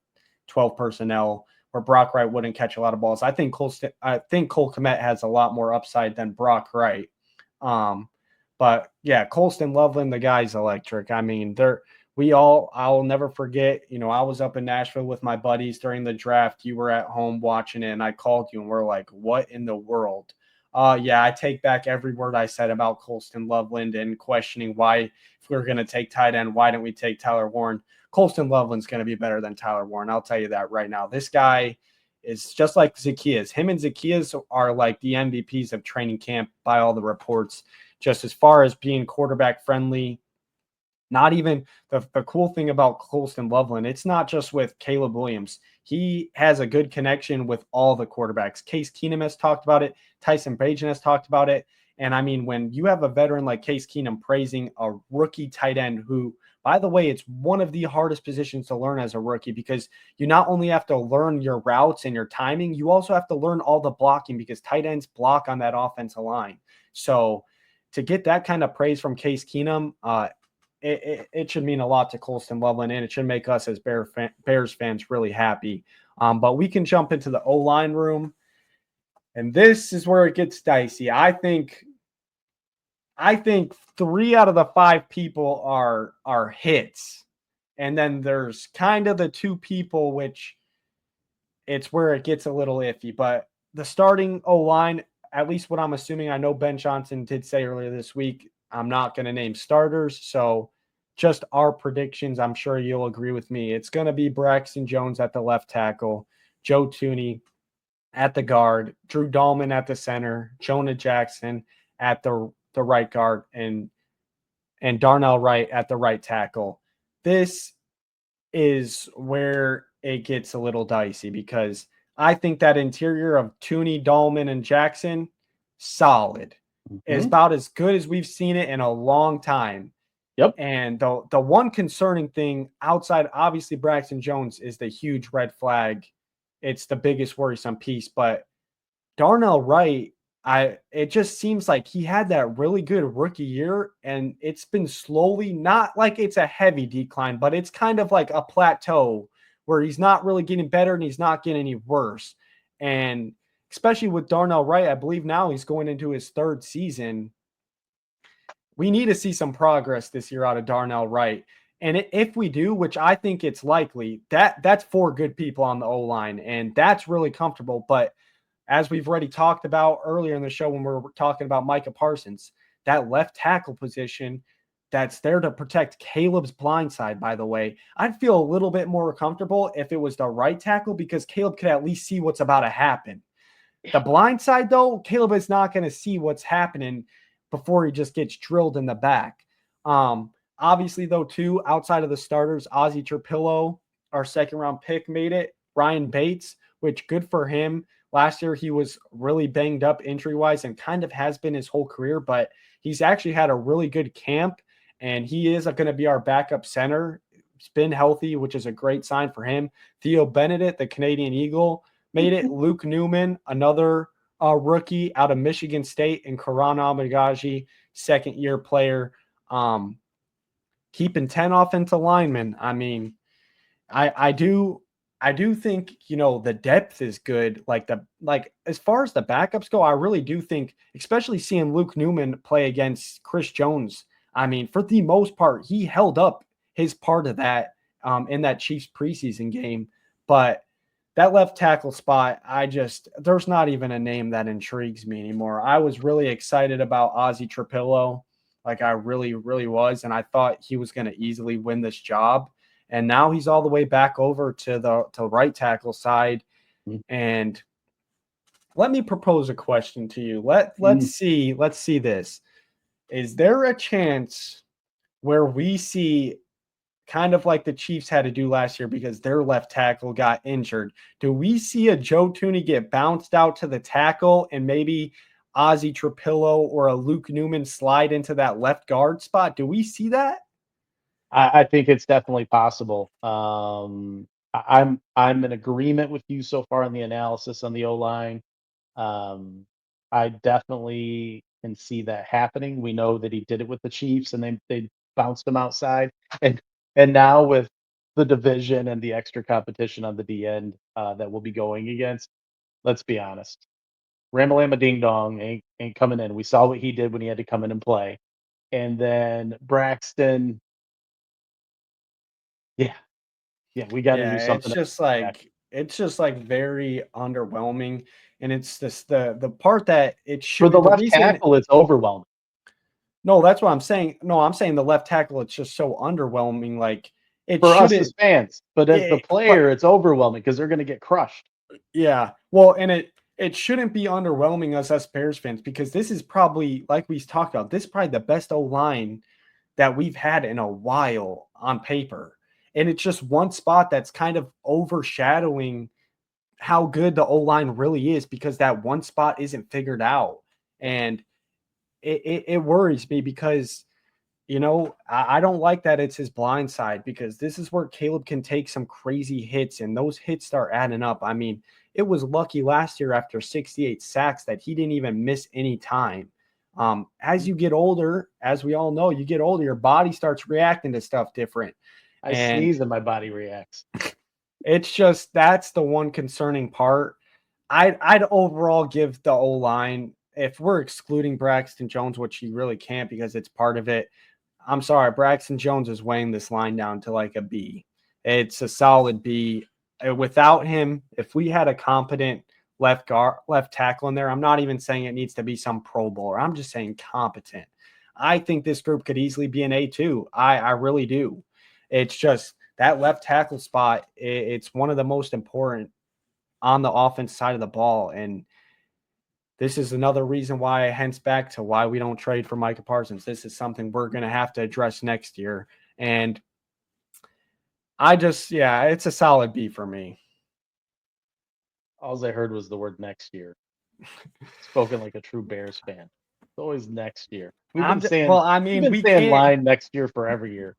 12 personnel where Brock Wright wouldn't catch a lot of balls. I think Cole Kmet has a lot more upside than Brock Wright. Um, but yeah, Colston Loveland, the guy's electric. I mean, I'll never forget, I was up in Nashville with my buddies during the draft. You were at home watching it, and I called you, and we're like, what in the world? Yeah, I take back every word I said about Colston Loveland and questioning why, if we were going to take tight end, why didn't we take Tyler Warren? Colston Loveland's going to be better than Tyler Warren. I'll tell you that right now. This guy is just like Zacchaeus. Him and Zacchaeus are like the MVPs of training camp by all the reports, just as far as being quarterback friendly. Not even the cool thing about Colston Loveland, it's not just with Caleb Williams. He has a good connection with all the quarterbacks. Case Keenum has talked about it. Tyson Bagent has talked about it. And I mean, when you have a veteran like Case Keenum praising a rookie tight end who, by the way, it's one of the hardest positions to learn as a rookie because you not only have to learn your routes and your timing, you also have to learn all the blocking because tight ends block on that offensive line. So to get that kind of praise from Case Keenum, it should mean a lot to Colston Loveland, and it should make us as Bears fans really happy. But we can jump into the O-line room, and this is where it gets dicey. I think 3 out of the 5 people are hits, and then there's kind of the 2 people which it's where it gets a little iffy. But the starting O-line, at least what I'm assuming, I know Ben Johnson did say earlier this week, I'm not going to name starters. So just our predictions, I'm sure you'll agree with me. It's going to be Braxton Jones at the left tackle, Joe Tooney at the guard, Drew Dahlman at the center, Jonah Jackson at the right guard, and Darnell Wright at the right tackle. This is where it gets a little dicey because I think that interior of Tooney, Dahlman, and Jackson, solid. Is Mhm. about as good as we've seen it in a long time. Yep. And the one concerning thing outside, obviously, Braxton Jones is the huge red flag. It's the biggest worrisome piece. But Darnell Wright, it just seems like he had that really good rookie year, and it's been slowly, not like it's a heavy decline, but it's kind of like a plateau where he's not really getting better and he's not getting any worse. And especially with Darnell Wright, I believe now he's going into his 3rd season. We need to see some progress this year out of Darnell Wright. And if we do, which I think it's likely, that's 4 good people on the O-line, and that's really comfortable. But as we've already talked about earlier in the show when we were talking about Micah Parsons, that left tackle position that's there to protect Caleb's blind side, by the way, I'd feel a little bit more comfortable if it was the right tackle because Caleb could at least see what's about to happen. The blind side, though, Caleb is not going to see what's happening before he just gets drilled in the back. Obviously, though, too, outside of the starters, Ozzie Trapillo, our second-round pick, made it. Ryan Bates, which good for him. Last year, he was really banged up injury-wise and kind of has been his whole career, but he's actually had a really good camp, and he is going to be our backup center. He's been healthy, which is a great sign for him. Theo Benedict, the Canadian Eagle, made it. Luke Newman, another rookie out of Michigan State, and Karan Amagaji, second-year player. Keeping 10 offensive linemen. I mean, I do think, the depth is good. Like as far as the backups go, I really do think, especially seeing Luke Newman play against Chris Jones. I mean, for the most part, he held up his part of that in that Chiefs preseason game. But that left tackle spot, there's not even a name that intrigues me anymore. I was really excited about Ozzie Trapillo. Like I really, really was. And I thought he was going to easily win this job. And now he's all the way back over to the right tackle side. And let me propose a question to you. Let's see this. Is there a chance where we see kind of like the Chiefs had to do last year because their left tackle got injured? Do we see a Joe Thuney get bounced out to the tackle and maybe Ozzie Trapillo or a Luke Newman slide into that left guard spot? Do we see that? I think it's definitely possible. I'm in agreement with you so far in the analysis on the O-line. I definitely can see that happening. We know that he did it with the Chiefs and they bounced him outside. And now with the division and the extra competition on the D end that we'll be going against, let's be honest. Ramalama Ding Dong ain't coming in. We saw what he did when he had to come in and play. And then Braxton, yeah, we got to do something. It's just like very underwhelming. And it's this the part that it For should the the left reason tackle, it's overwhelming. No, that's what I'm saying. No, I'm saying the left tackle, it's just so underwhelming. Like it For us as shouldn't fans, but as the but player, it's overwhelming because they're going to get crushed. yeah. Well, and it shouldn't be underwhelming us Bears fans because this is probably, like we talked about, this is probably the best O-line that we've had in a while on paper. And it's just one spot that's kind of overshadowing how good the O-line really is because that one spot isn't figured out. And it worries me because, I don't like that it's his blind side because this is where Caleb can take some crazy hits and those hits start adding up. I mean, it was lucky last year after 68 sacks that he didn't even miss any time. As you get older, as we all know, you get older, your body starts reacting to stuff different. I sneeze and my body reacts. It's just that's the one concerning part. I'd overall give the O-line, if we're excluding Braxton Jones, which you really can't because it's part of it. I'm sorry, Braxton Jones is weighing this line down to like a B. It's a solid B. Without him, if we had a competent left tackle in there, I'm not even saying it needs to be some Pro Bowler. I'm just saying competent. I think this group could easily be an A2. I really do. It's just that left tackle spot, it's one of the most important on the offense side of the ball. And this is another reason why I hence back to why we don't trade for Micah Parsons. This is something we're going to have to address next year. And it's a solid B for me. All I heard was the word next year. Spoken like a true Bears fan. It's always next year. We've been saying line next year for every year.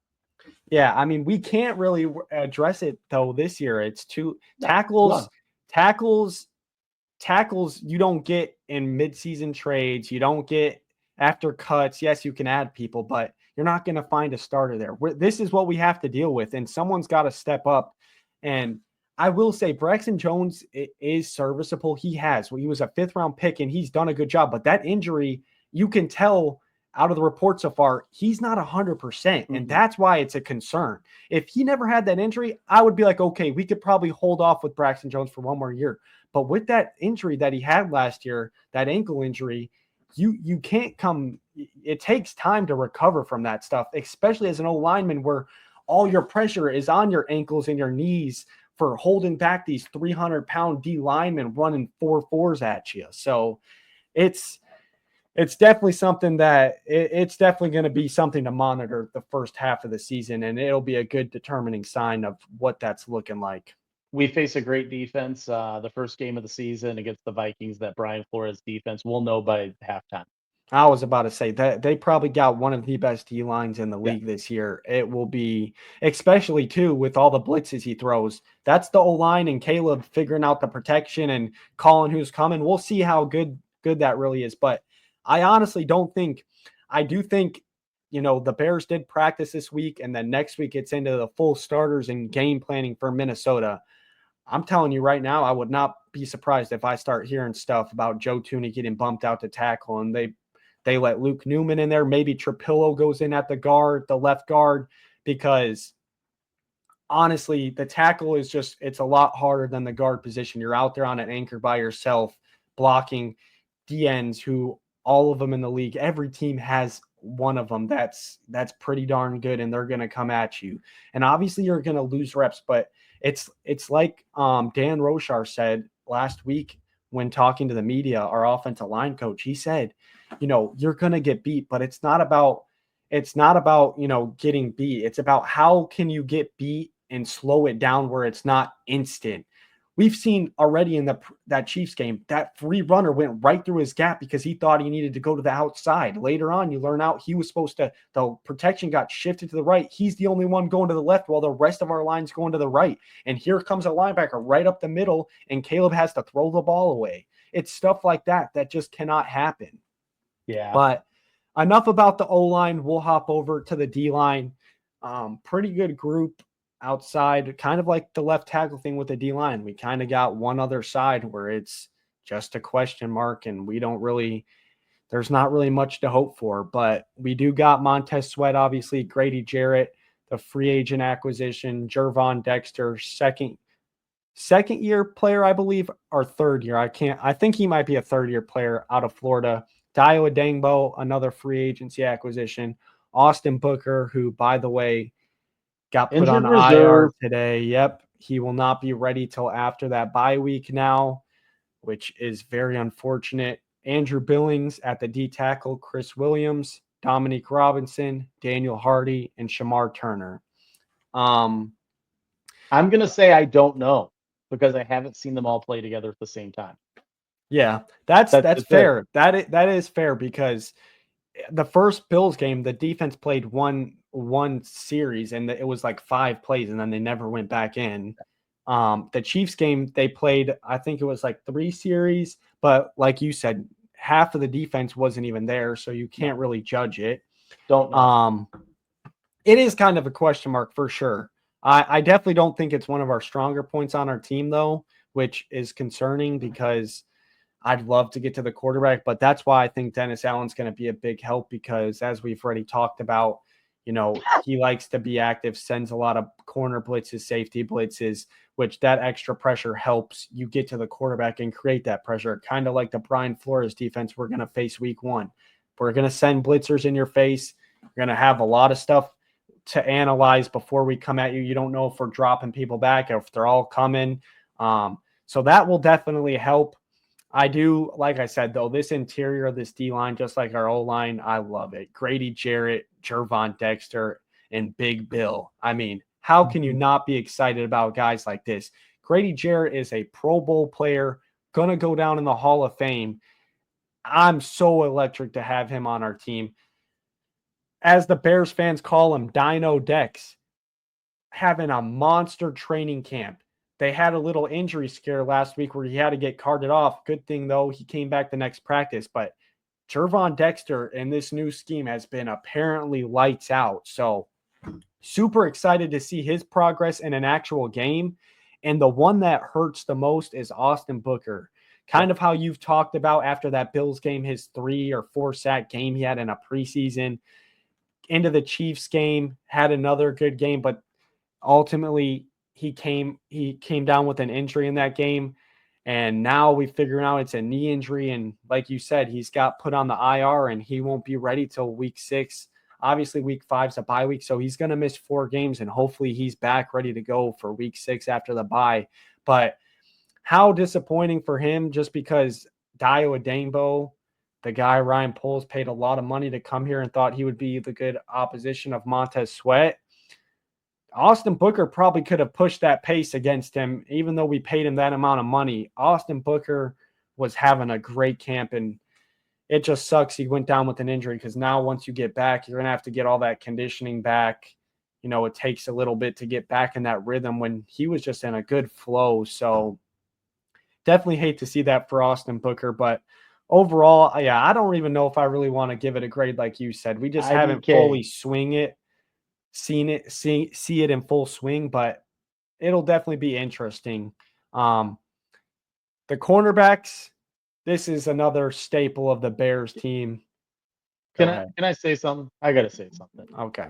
Yeah, I mean, we can't really address it though this year. It's tackles you don't get in midseason trades. You don't get after cuts. Yes, you can add people, but you're not going to find a starter there. This is what we have to deal with, and someone's got to step up. And I will say Braxton Jones is serviceable. He was a 5th-round pick, and he's done a good job. But that injury, you can tell out of the report so far, he's not 100%. And that's why it's a concern. If he never had that injury, I would be like, okay, we could probably hold off with Braxton Jones for one more year. But with that injury that he had last year, that ankle injury, you can't come. It takes time to recover from that stuff, especially as an old lineman where all your pressure is on your ankles and your knees for holding back these 300-pound D linemen running 4.4s at you. So it's definitely something that it's definitely going to be something to monitor the first half of the season, and it'll be a good determining sign of what that's looking like. We face a great defense. The first game of the season against the Vikings, that Brian Flores defense, we'll know by halftime. I was about to say that they probably got one of the best D lines in the Yeah. league this year. It will be, especially too, with all the blitzes he throws. That's the O line and Caleb figuring out the protection and calling who's coming. We'll see how good that really is. But I honestly don't think. I do think, the Bears did practice this week, and then next week it's into the full starters and game planning for Minnesota. I'm telling you right now, I would not be surprised if I start hearing stuff about Joe Tooney getting bumped out to tackle, and they let Luke Newman in there. Maybe Trapillo goes in at the left guard, because honestly, the tackle is it's a lot harder than the guard position. You're out there on an anchor by yourself, blocking DNs who all of them in the league. Every team has one of them that's pretty darn good, and they're going to come at you. And obviously you're going to lose reps, but it's like Dan Rochar said last week when talking to the media, our offensive line coach. He said, you're going to get beat, but it's not about getting beat. It's about how can you get beat and slow it down where it's not instant. We've seen already in that Chiefs game, that free runner went right through his gap because he thought he needed to go to the outside. Later on, you learn out he was supposed to, the protection got shifted to the right. He's the only one going to the left while the rest of our line's going to the right. And here comes a linebacker right up the middle, and Caleb has to throw the ball away. It's stuff like that just cannot happen. Yeah. But enough about the O-line. We'll hop over to the D-line. Pretty good group outside, kind of like the left tackle thing with the D-line. We kind of got one other side where it's just a question mark, and there's not really much to hope for. But we do got Montez Sweat, obviously, Grady Jarrett, the free agent acquisition, Gervon Dexter, second year player, I believe, or third year. I think he might be a third year player out of Florida. Dio Adangbo, another free agency acquisition. Austin Booker, who, by the way, got put on Injured IR reserve. today. Yep. He will not be ready till after that bye week now, which is very unfortunate. Andrew Billings at the D tackle, Chris Williams, Dominique Robinson, Daniel Hardy, and Shamar Turner. I'm going to say I don't know because I haven't seen them all play together at the same time. Yeah, that's fair. It. That is fair, because the first Bills game, the defense played one series, and it was like 5 plays, and then they never went back in. The Chiefs game, they played, I think it was like 3 series, but like you said, half of the defense wasn't even there, so you can't really judge it. Don't know. It is kind of a question mark for sure. I definitely don't think it's one of our stronger points on our team, though, which is concerning because I'd love to get to the quarterback, but that's why I think Dennis Allen's going to be a big help, because as we've already talked about, he likes to be active, sends a lot of corner blitzes, safety blitzes, which that extra pressure helps you get to the quarterback and create that pressure. Kind of like the Brian Flores defense we're going to face week 1. We're going to send blitzers in your face. We're going to have a lot of stuff to analyze before we come at you. You don't know if we're dropping people back, if they're all coming. So that will definitely help. I do, like I said, though, this interior of this D-line, just like our O-line, I love it. Grady Jarrett, Gervon Dexter, and Big Bill. I mean, how can you not be excited about guys like this? Grady Jarrett is a Pro Bowl player, going to go down in the Hall of Fame. I'm so electric to have him on our team. As the Bears fans call him, Dino Dex, having a monster training camp. They had a little injury scare last week where he had to get carted off. Good thing, though, he came back the next practice. But Gervon Dexter in this new scheme has been apparently lights out. So super excited to see his progress in an actual game. And the one that hurts the most is Austin Booker, kind of how you've talked about after that Bills game, his 3 or 4 sack game he had in a preseason. Into the Chiefs game, had another good game, but ultimately he came down with an injury in that game. And now we figure out it's a knee injury. And like you said, he's got put on the IR and he won't be ready till week 6. Obviously, week 5 is a bye week. So he's going to miss 4 games and hopefully he's back ready to go for week 6 after the bye. But how disappointing for him, just because Dio Adangbo, the guy Ryan Poles paid a lot of money to come here and thought he would be the good opposition of Montez Sweat. Austin Booker probably could have pushed that pace against him, even though we paid him that amount of money. Austin Booker was having a great camp, and it just sucks he went down with an injury, because now once you get back, you're going to have to get all that conditioning back. You know, it takes a little bit to get back in that rhythm when he was just in a good flow. So definitely hate to see that for Austin Booker, but overall, yeah, I don't even know if I really want to give it a grade like you said. We just haven't fully seen it in full swing, but it'll definitely be interesting. The cornerbacks, this is another staple of the Bears team. Can I say something? I got to say something. Okay.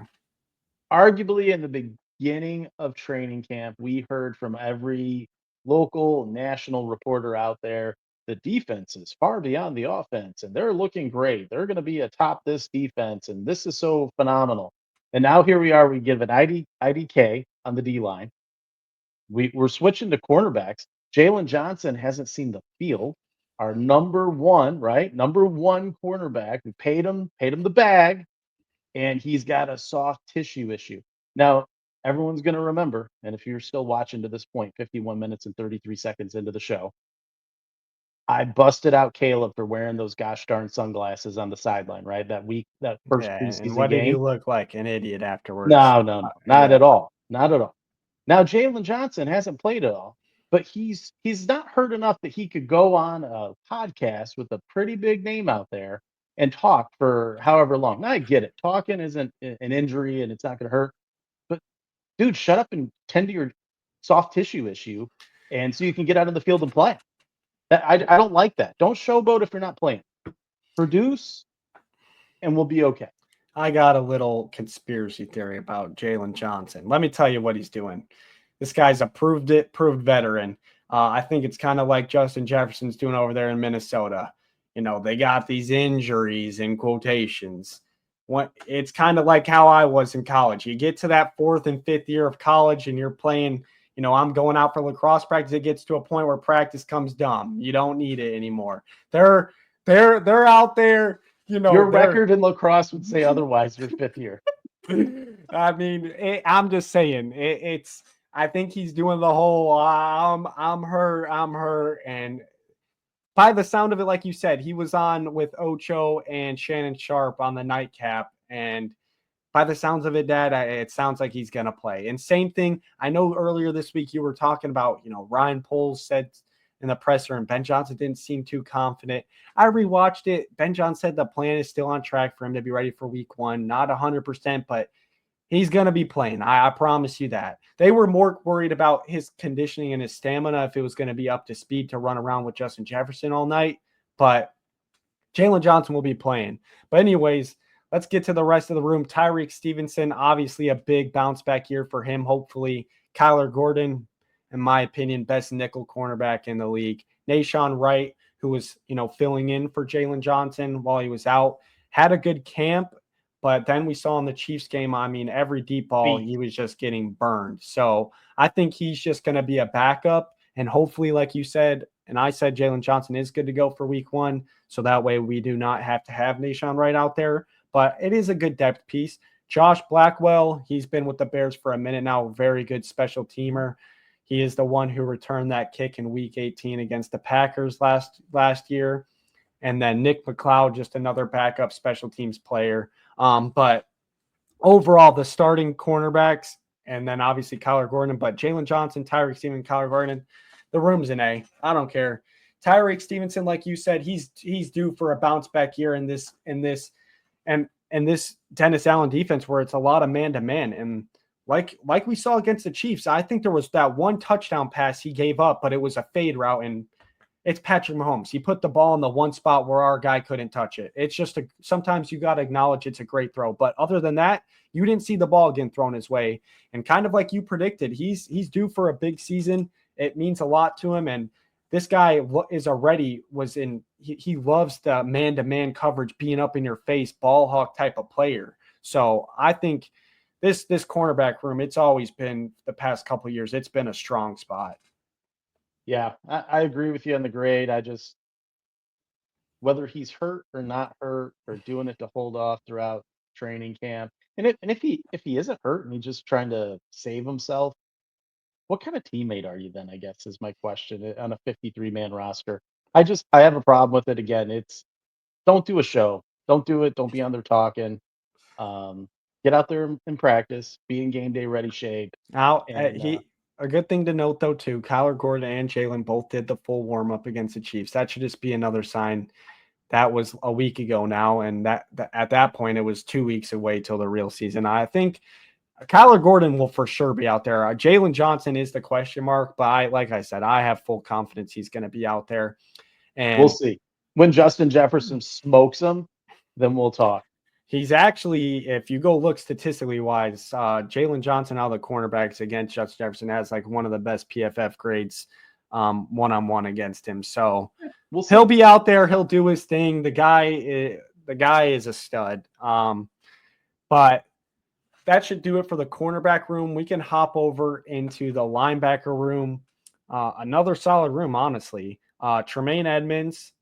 Arguably, in the beginning of training camp, we heard from every local, national reporter out there, the defense is far beyond the offense, and they're looking great. They're going to be atop this defense, and this is so phenomenal. And now here we are. We give an IDK on the D line. We're switching to cornerbacks. Jalen Johnson hasn't seen the field. Our number one cornerback. We paid him the bag, and he's got a soft tissue issue. Now, everyone's going to remember, and if you're still watching to this point, 51 minutes and 33 seconds into the show, I busted out Caleb for wearing those gosh darn sunglasses on the sideline, right? That first preseason and what game. did you look like? An idiot afterwards? No, not at all. Not at all. Now, Jalen Johnson hasn't played at all, but he's not hurt enough that he could go on a podcast with a pretty big name out there and talk for however long. Now, I get it. Talking isn't an injury and it's not going to hurt. But, dude, shut up and tend to your soft tissue issue, and so you can get out of the field and play. I don't like that. Don't showboat if you're not playing. Produce, and we'll be okay. I got a little conspiracy theory about Jalen Johnson. Let me tell you what he's doing. This guy's a proved veteran. I think it's kind of like Justin Jefferson's doing over there in Minnesota. You know, they got these injuries in quotations. It's kind of like how I was in college. You get to that 4th and 5th year of college and you're playing, you know, I'm going out for lacrosse practice. It gets to a point where practice comes dumb. You don't need it anymore. They're out there. You know, your record in lacrosse would say otherwise. Your 5th year. I mean, I'm just saying it's. I think he's doing the whole I'm hurt, and by the sound of it, like you said, he was on with Ocho and Shannon Sharp on the nightcap, and by the sounds of it, Dad, it sounds like he's gonna play. And same thing. I know earlier this week you were talking about, you know, Ryan Poles said in the presser, and Ben Johnson didn't seem too confident. I rewatched it. Ben Johnson said the plan is still on track for him to be ready for week 1. Not 100%, but he's going to be playing. I promise you that. They were more worried about his conditioning and his stamina, if it was going to be up to speed to run around with Justin Jefferson all night. But Jalen Johnson will be playing. But anyways, let's get to the rest of the room. Tyreek Stevenson, obviously a big bounce back year for him. Hopefully, Kyler Gordon, in my opinion, best nickel cornerback in the league. Nashawn Wright, who was, you know, filling in for Jalen Johnson while he was out, had a good camp, but then we saw in the Chiefs game, I mean, every deep ball, he was just getting burned. So I think he's just going to be a backup, and hopefully, like you said, and I said, Jalen Johnson is good to go for week 1, so that way we do not have to have Nashawn Wright out there, but it is a good depth piece. Josh Blackwell, he's been with the Bears for a minute now, very good special teamer. He is the one who returned that kick in week 18 against the Packers last year. And then Nick McLeod, just another backup special teams player. But overall, the starting cornerbacks, and then obviously Kyler Gordon, but Jalen Johnson, Tyreek Stevenson, Kyler Gordon, the room's an A. I don't care. Tyreek Stevenson, like you said, he's due for a bounce back year in this Dennis Allen defense where it's a lot of man-to-man. And like we saw against the Chiefs, I think there was that one touchdown pass he gave up, but it was a fade route, and it's Patrick Mahomes. He put the ball in the one spot where our guy couldn't touch it. It's just sometimes you got to acknowledge it's a great throw. But other than that, you didn't see the ball getting thrown his way. And kind of like you predicted, he's due for a big season. It means a lot to him. And this guy he loves the man-to-man coverage, being up in your face, ball hawk type of player. So I think this cornerback room, it's always been the past couple of years, it's been a strong spot. Yeah, I agree with you on the grade. Whether he's hurt or not hurt or doing it to hold off throughout training camp, and if he isn't hurt and he's just trying to save himself, what kind of teammate are you then? I guess is my question on a 53-man roster. I have a problem with it. Again, it's don't do a show, don't do it, don't be on there talking. Um, get out there and practice, be in game day ready shape, Now, and a good thing to note though too, Kyler Gordon and Jalen both did the full warm up against the Chiefs. That should just be another sign. That was a week ago now, and that at that point it was 2 weeks away till the real season. I think Kyler Gordon will for sure be out there. Jalen Johnson is the question mark, but like I said, I have full confidence he's going to be out there. we'll And see. When Justin Jefferson smokes him, then we'll talk. he's actually, if you go look statistically wise, Jalen Johnson out of the cornerbacks against Justin Jefferson has like one of the best PFF grades one-on-one against him. So We'll see. he'll be out there. He'll do his thing. The guy is a stud. But that should do it for the cornerback room. We can hop over into the linebacker room. Another solid room, honestly. Tremaine Edmonds,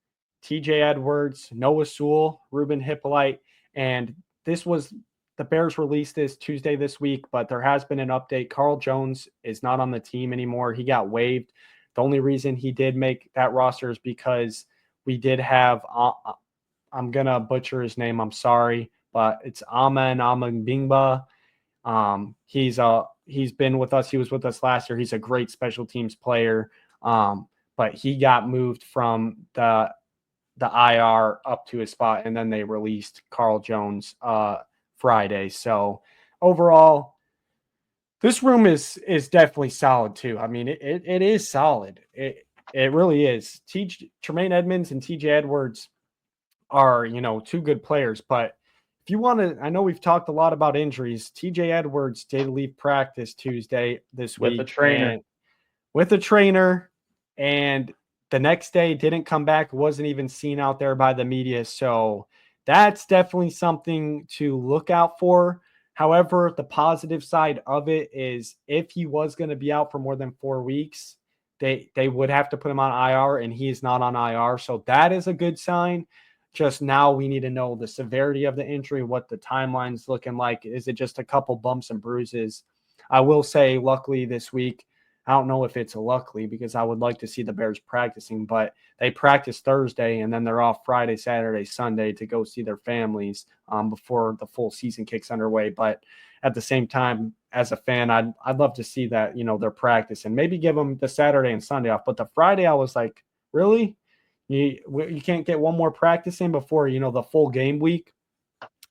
TJ Edwards, Noah Sewell, Ruben Hippolyte. And the Bears released this Tuesday this week, but there has been an update. Carl Jones is not on the team anymore. He got waived. The only reason he did make that roster is because we did have, I'm going to butcher his name, I'm sorry, but it's Amen Bingba. He's been with us. He was with us last year. He's a great special teams player. But he got moved from the IR up to his spot, and then they released Carl Jones Friday. So overall, this room is definitely solid too. I mean, it is solid. It really is. Tremaine Edmonds and TJ Edwards are, two good players, but if you want to, I know we've talked a lot about injuries. TJ Edwards did leave practice Tuesday this With a week trainer. and with a trainer, and the next day didn't come back, wasn't even seen out there by the media. So that's definitely something to look out for. However, the positive side of it is if he was going to be out for more than 4 weeks, they would have to put him on IR, and he is not on IR. So that is a good sign. Just now we need to know the severity of the injury, what the timeline's looking like. Is it just a couple bumps and bruises? I will say, luckily this week, I don't know if it's a luckily because I would like to see the Bears practicing, but they practice Thursday and then they're off Friday, Saturday, Sunday to go see their families before the full season kicks underway. But at the same time, as a fan, I'd love to see that, they're practicing, maybe give them the Saturday and Sunday off. But the Friday, I was like, really? You can't get one more practice in before, the full game week.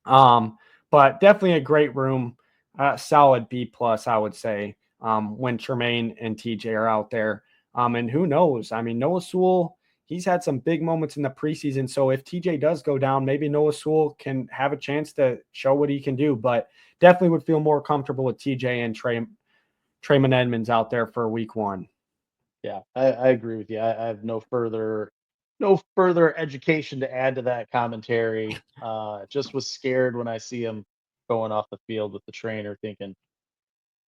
But definitely a great room, solid B plus, I would say, when Tremaine and TJ are out there. And who knows? I mean, Noah Sewell, he's had some big moments in the preseason. So if TJ does go down, maybe Noah Sewell can have a chance to show what he can do. But definitely would feel more comfortable with TJ and Tremaine Edmonds out there for week 1. Yeah, I agree with you. I have no further education to add to that commentary. Just was scared when I see him going off the field with the trainer, thinking,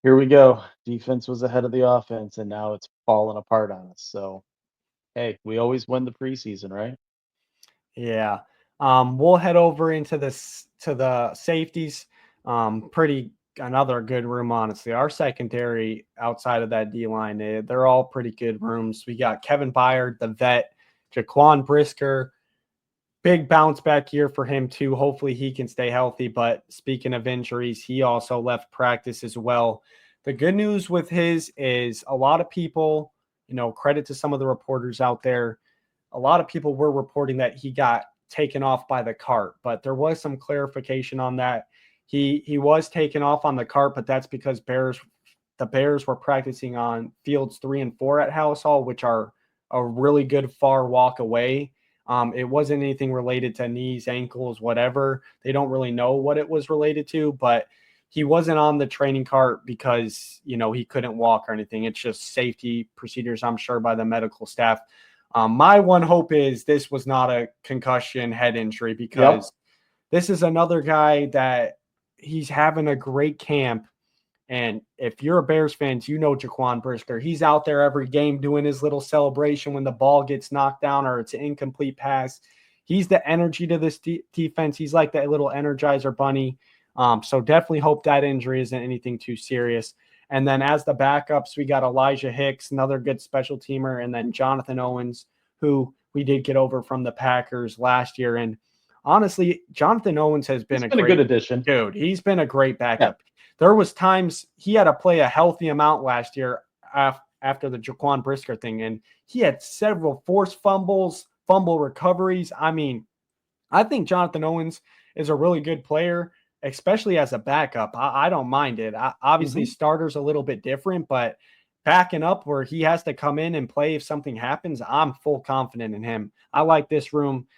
"Here we go. Defense was ahead of the offense, and now it's falling apart on us." So, hey, we always win the preseason, right? Yeah. We'll head over into the safeties. Pretty another good room, honestly. Our secondary outside of that D line, they're all pretty good rooms. We got Kevin Byard, the vet, Jaquan Brisker, big bounce back year for him too. Hopefully he can stay healthy. But speaking of injuries, he also left practice as well. The good news with his is a lot of people, credit to some of the reporters out there, a lot of people were reporting that he got taken off by the cart, but there was some clarification on that. He was taken off on the cart, but that's because the Bears were practicing on fields 3 and 4 at House Hall, which are a really good far walk away. It wasn't anything related to knees, ankles, whatever. They don't really know what it was related to, but he wasn't on the training cart because, he couldn't walk or anything. It's just safety procedures, I'm sure, by the medical staff. My one hope is this was not a concussion head injury, because this is another guy that he's having a great camp. And if you're a Bears fan, you know Jaquan Brisker. He's out there every game doing his little celebration when the ball gets knocked down or it's an incomplete pass. He's the energy to this defense. He's like that little Energizer bunny. So definitely hope that injury isn't anything too serious. And then as the backups, we got Elijah Hicks, another good special teamer, and then Jonathan Owens, who we did get over from the Packers last year. And honestly, Jonathan Owens has been a good addition. Dude, he's been a great backup. There was times he had to play a healthy amount last year after the Jaquan Brisker thing, and he had several forced fumbles, fumble recoveries. I mean, I think Jonathan Owens is a really good player, especially as a backup. I don't mind it. Obviously, starter's a little bit different, but backing up where he has to come in and play if something happens, I'm full confident in him. I like this room,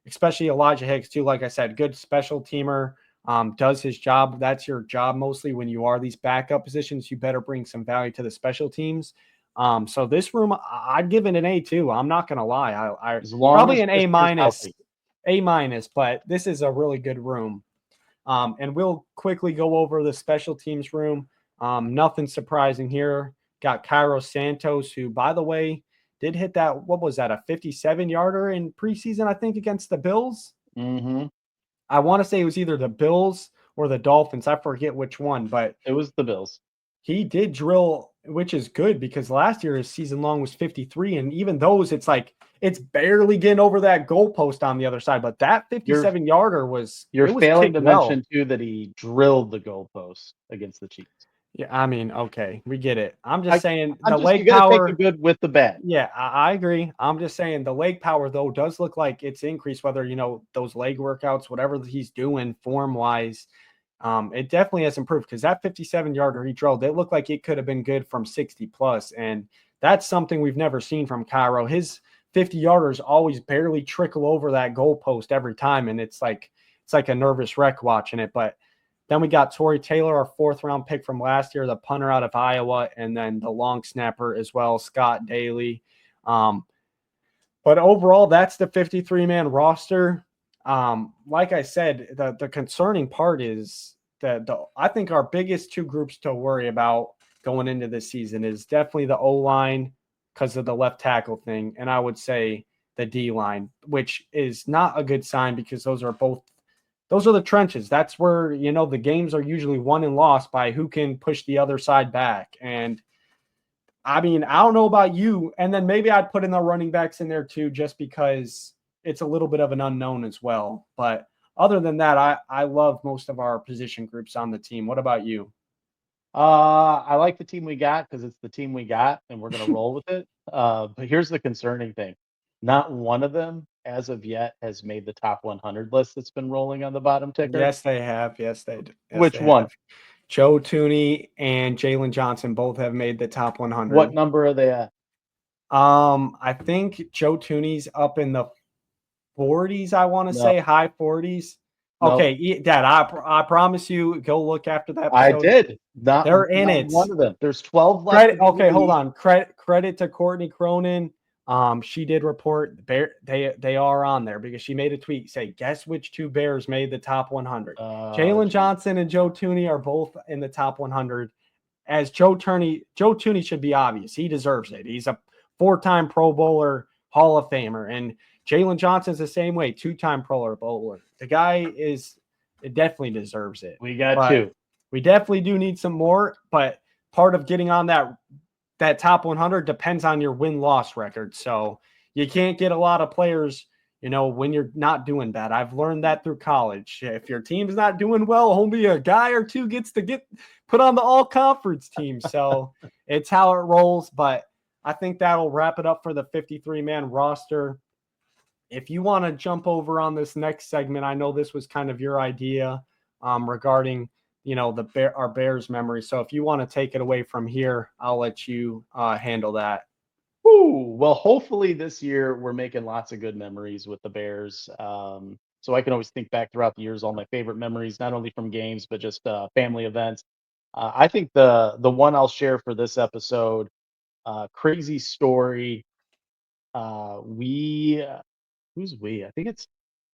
especially Elijah Hicks too. Like I said, good special teamer. Does his job. That's your job mostly when you are these backup positions. You better bring some value to the special teams. So this room, I'd give it an A too. I'm not going to lie. I probably an A minus, but this is a really good room. And we'll quickly go over the special teams room. Nothing surprising here. Got Cairo Santos, who, by the way, did hit that. What was that? A 57-yarder in preseason, I think, against the Bills. I want to say it was either the Bills or the Dolphins. I forget which one, but it was the Bills. He did drill, which is good because last year his season long was 53. And even those, it's like it's barely getting over that goalpost on the other side. But that 57-yarder was. You're failing to mention, too, that he drilled the goalpost against the Chiefs. Yeah, I mean, okay, we get it. I'm just saying the leg power. Take the good with the bad. Yeah, I agree. I'm just saying the leg power, though, does look like it's increased, whether, those leg workouts, whatever he's doing form wise. It definitely has improved because that 57-yarder he drilled, it looked like it could have been good from 60 plus. And that's something we've never seen from Cairo. His 50-yarders always barely trickle over that goalpost every time. And it's like a nervous wreck watching it. But then we got Torrey Taylor, our 4th-round pick from last year, the punter out of Iowa, and then the long snapper as well, Scott Daly. But overall, that's the 53-man roster. Like I said, the concerning part is that I think our biggest two groups to worry about going into this season is definitely the O-line because of the left tackle thing, and I would say the D-line, which is not a good sign because those are the trenches. That's where, the games are usually won and lost by who can push the other side back. And I mean, I don't know about you. And then maybe I'd put in the running backs in there too, just because it's a little bit of an unknown as well. But other than that, I love most of our position groups on the team. What about you? I like the team we got because it's the team we got and we're going to roll with it. But here's the concerning thing. Not one of them as of yet has made the top 100 list that's been rolling on the bottom ticker. Yes, they have. Yes, they do. Yes, Which one? Have. Joe Thuney and Jalen Johnson both have made the top 100. What number are they at? I think Joe Thuney's up in the 40s, I want to say, high 40s. Okay, Dad, I promise you, go look after that episode. I did. They're in it. One of them. There's 12 left. Hold on. Credit to Courtney Cronin. She did report they are on there because she made a tweet say, guess which two Bears made the top 100. Jalen Johnson and Joe Thuney are both in the top 100. As Joe Thuney should be obvious. He deserves it. He's a 4-time Pro Bowler, Hall of Famer. And Jalen Johnson's the same way, 2-time Pro Bowler. The guy definitely deserves it. We got 2. We definitely do need some more, but part of getting on that top 100 depends on your win-loss record. So you can't get a lot of players, when you're not doing bad. I've learned that through college. If your team's not doing well, only a guy or two gets to get put on the all-conference team. So it's how it rolls, but I think that'll wrap it up for the 53-man roster. If you want to jump over on this next segment, I know this was kind of your idea regarding our Bears memory. So if you want to take it away from here, I'll let you handle that. Well, hopefully this year we're making lots of good memories with the Bears. So I can always think back throughout the years, all my favorite memories, not only from games, but just family events. I think the one I'll share for this episode, crazy story. We Who's we? I think it's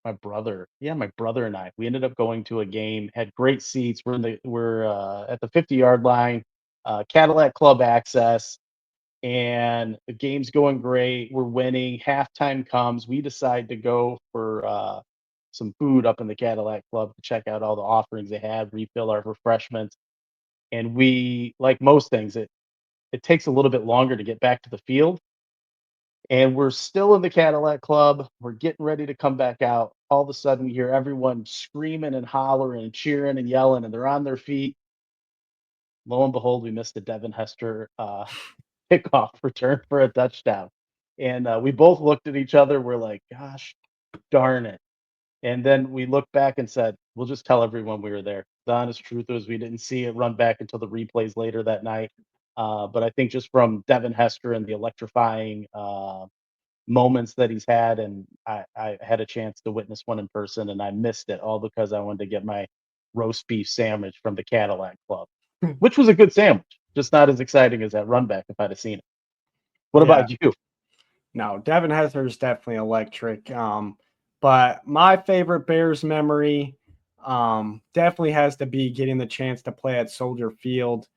my brother. Yeah, my brother and I. We ended up going to a game, had great seats. We're at the 50-yard line, Cadillac Club access, and the game's going great. We're winning. Halftime comes. We decide to go for some food up in the Cadillac Club to check out all the offerings they had, refill our refreshments. And we, like most things, it takes a little bit longer to get back to the field. And we're still in the Cadillac Club. We're getting ready to come back out. All of a sudden, we hear everyone screaming and hollering and cheering and yelling, and they're on their feet. Lo and behold, we missed the Devin Hester kickoff return for a touchdown. And we both looked at each other. We're like, gosh darn it. And then we looked back and said, we'll just tell everyone we were there. The honest truth was we didn't see it run back until the replays later that night. But I think just from Devin Hester and the electrifying moments that he's had, and I had a chance to witness one in person, and I missed it all because I wanted to get my roast beef sandwich from the Cadillac Club, which was a good sandwich, just not as exciting as that run back if I'd have seen it. What Yeah. about you? No, Devin Hester is definitely electric. But my favorite Bears memory definitely has to be getting the chance to play at Soldier Field.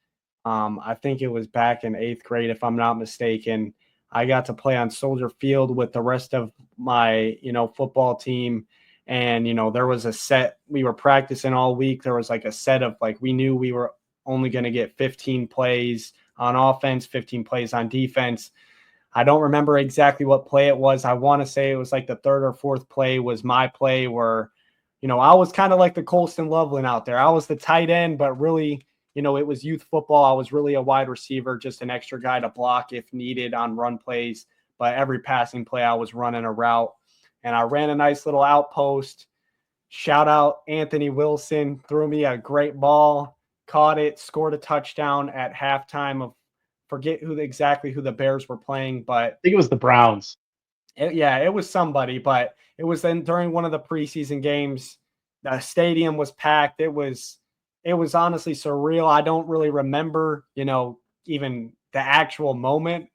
I think it was back in 8th grade, if I'm not mistaken. I got to play on Soldier Field with the rest of my, football team. And, there was a set, we were practicing all week. There was like a set of we knew we were only going to get 15 plays on offense, 15 plays on defense. I don't remember exactly what play it was. I want to say it was like the third or fourth play was my play where, I was kind of like the Colston Loveland out there. I was the tight end, but really, it was youth football. I was really a wide receiver, just an extra guy to block if needed on run plays. But every passing play, I was running a route. And I ran a nice little outpost. Shout out Anthony Wilson, threw me a great ball, caught it, scored a touchdown at halftime of forget exactly who the Bears were playing, but I think it was the Browns. it was somebody, but it was then during one of the preseason games. The stadium was packed. It was honestly surreal. I don't really remember, even the actual moment,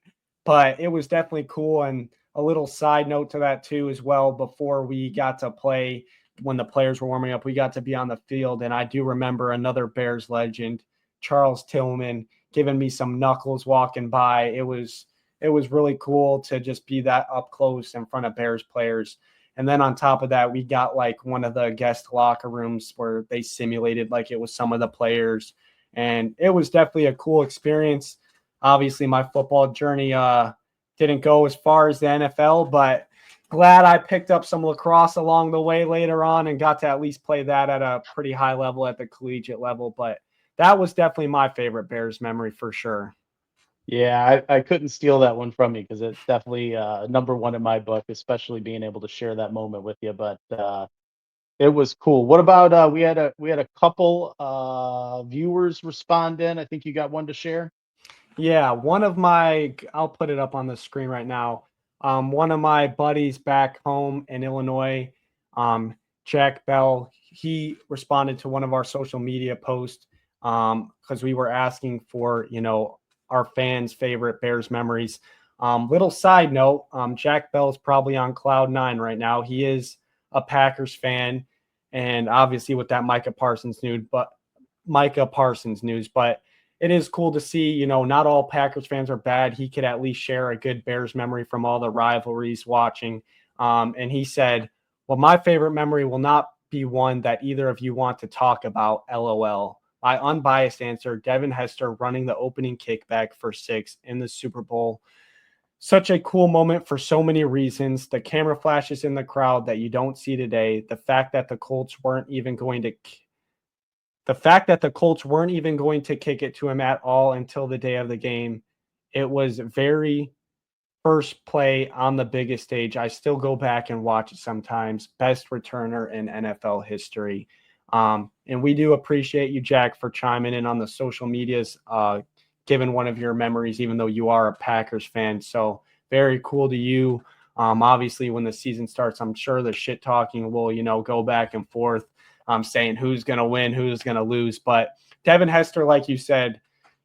but it was definitely cool. And a little side note to that too, as well, before we got to play, when the players were warming up, we got to be on the field. And I do remember another Bears legend, Charles Tillman, giving me some knuckles walking by. It was really cool to just be that up close in front of Bears players. And then on top of that, we got like one of the guest locker rooms where they simulated like it was some of the players. And it was definitely a cool experience. Obviously, my football journey didn't go as far as the NFL, but glad I picked up some lacrosse along the way later on and got to at least play that at a pretty high level at the collegiate level. But that was definitely my favorite Bears memory for sure. Yeah, I couldn't steal that one from you because it's definitely number one in my book, especially being able to share that moment with you. But it was cool. What about we had a couple viewers respond in. I think you got one to share. Yeah, I'll put it up on the screen right now. One of my buddies back home in Illinois, Jack Bell, he responded to one of our social media posts because we were asking for, our fans' favorite Bears memories. Little side note, Jack Bell is probably on cloud nine right now. He is a Packers fan, and obviously with that Micah Parsons news, but it is cool to see, not all Packers fans are bad. He could at least share a good Bears memory from all the rivalries watching. And he said, well, my favorite memory will not be one that either of you want to talk about, LOL. My unbiased answer, Devin Hester running the opening kickback for 6 in the Super Bowl. Such a cool moment for so many reasons. The camera flashes in the crowd that you don't see today. The fact that the Colts weren't even going to kick it to him at all until the day of the game. It was very first play on the biggest stage. I still go back and watch it sometimes. Best returner in NFL history. And we do appreciate you, Jack, for chiming in on the social medias, giving one of your memories, even though you are a Packers fan. So very cool to you. Obviously, when the season starts, I'm sure the shit talking will, go back and forth, saying who's going to win, who's going to lose. But Devin Hester, like you said,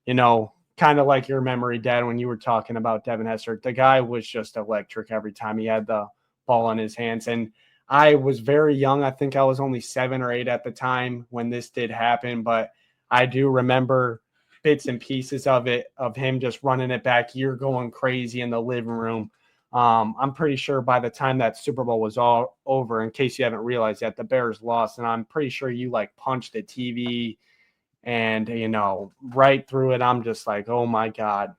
kind of like your memory, Dad, when you were talking about Devin Hester, the guy was just electric every time he had the ball in his hands. And I was very young. I think I was only 7 or 8 at the time when this did happen, but I do remember bits and pieces of it, of him just running it back. You're going crazy in the living room. I'm pretty sure by the time that Super Bowl was all over, in case you haven't realized yet, the Bears lost. And I'm pretty sure you punched the TV and, right through it. I'm just like, oh my God.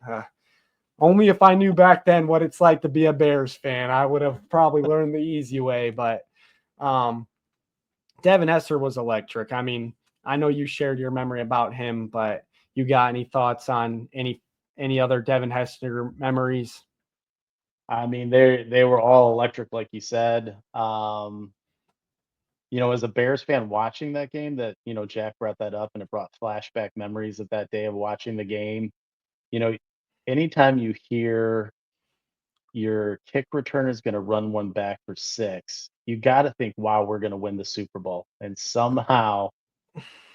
Only if I knew back then what it's like to be a Bears fan, I would have probably learned the easy way. But Devin Hester was electric. I mean, I know you shared your memory about him, but you got any thoughts on any other Devin Hester memories? I mean, they were all electric, like you said. As a Bears fan watching that game, that Jack brought that up, and it brought flashback memories of that day of watching the game. You know, anytime you hear your kick returner is going to run one back for 6, you got to think, wow, we're going to win the Super Bowl. And somehow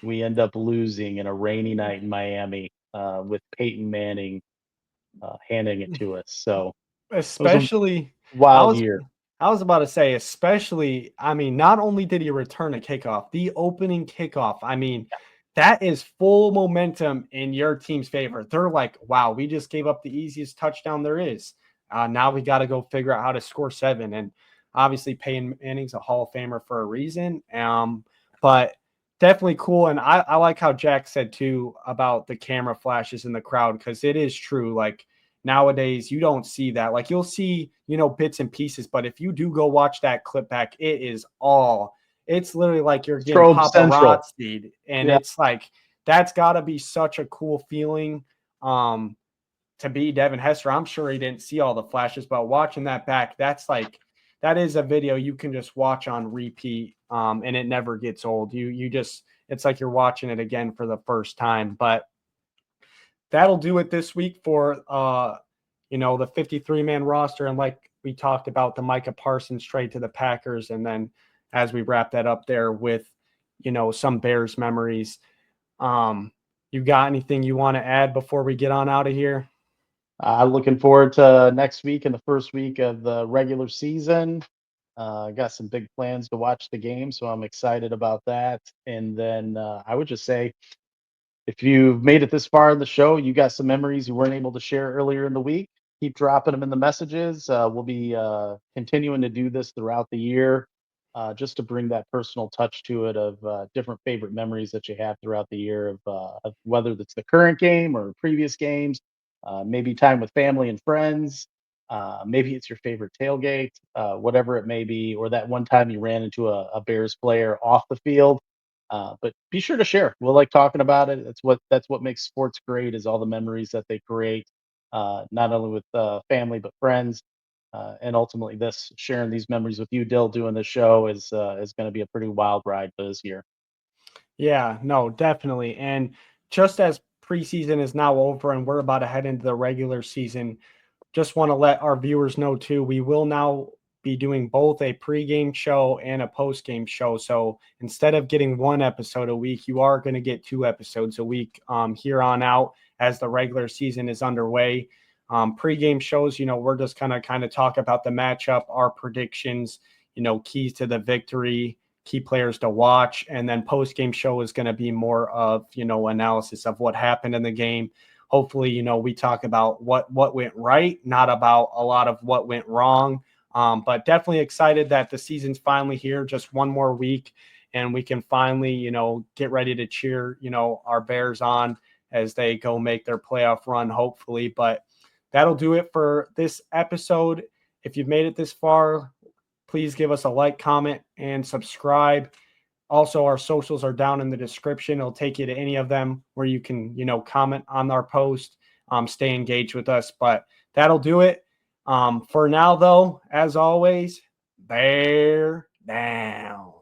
we end up losing in a rainy night in Miami with Peyton Manning handing it to us. So it was a Especially, I wild was year. I was about to say, especially, I mean, not only did he return a kickoff, the opening kickoff, I mean, that is full momentum in your team's favor. They're like, wow, we just gave up the easiest touchdown there is. Now we got to go figure out how to score 7. And obviously, Peyton Manning's a Hall of Famer for a reason. But definitely cool. And I like how Jack said, too, about the camera flashes in the crowd, because it is true. Like, nowadays, you don't see that. Like, you'll see, bits and pieces, but if you do go watch that clip back, it's literally like you're getting Strobe Central. paparazzi'd. And Yeah. it's like, that's got to be such a cool feeling to be Devin Hester. I'm sure he didn't see all the flashes, but watching that back, that is a video you can just watch on repeat, and it never gets old. It's like you're watching it again for the first time. But that'll do it this week for the 53-man roster. And like we talked about, the Micah Parsons trade to the Packers. And then as we wrap that up there with, some Bears memories, you got anything you want to add before we get on out of here? Looking forward to next week and the first week of the regular season. Got some big plans to watch the game, so I'm excited about that. And then I would just say, if you've made it this far in the show, you got some memories you weren't able to share earlier in the week, keep dropping them in the messages. We'll be continuing to do this throughout the year, just to bring that personal touch to it of different favorite memories that you have throughout the year of whether it's the current game or previous games, maybe time with family and friends. Maybe it's your favorite tailgate, whatever it may be, or that one time you ran into a Bears player off the field. But be sure to share. We'll like talking about it. That's what makes sports great, is all the memories that they create, not only with family but friends, and ultimately this sharing these memories with you, Dill, doing the show is going to be a pretty wild ride for this year. Yeah, no, definitely. And just as preseason is now over and we're about to head into the regular season, just want to let our viewers know too, we will now be doing both a pregame show and a postgame show. So instead of getting one episode a week, you are going to get 2 episodes a week here on out as the regular season is underway. Pregame shows, we're just kind of talk about the matchup, our predictions, keys to the victory, key players to watch. And then post-game show is going to be more of, analysis of what happened in the game. Hopefully, we talk about what went right, not about a lot of what went wrong. But definitely excited that the season's finally here, just one more week, and we can finally, get ready to cheer, our Bears on as they go make their playoff run, hopefully. But that'll do it for this episode. If you've made it this far, please give us a like, comment, and subscribe. Also, our socials are down in the description. It'll take you to any of them where you can, comment on our post, stay engaged with us. But that'll do it. For now, though, as always, bear down.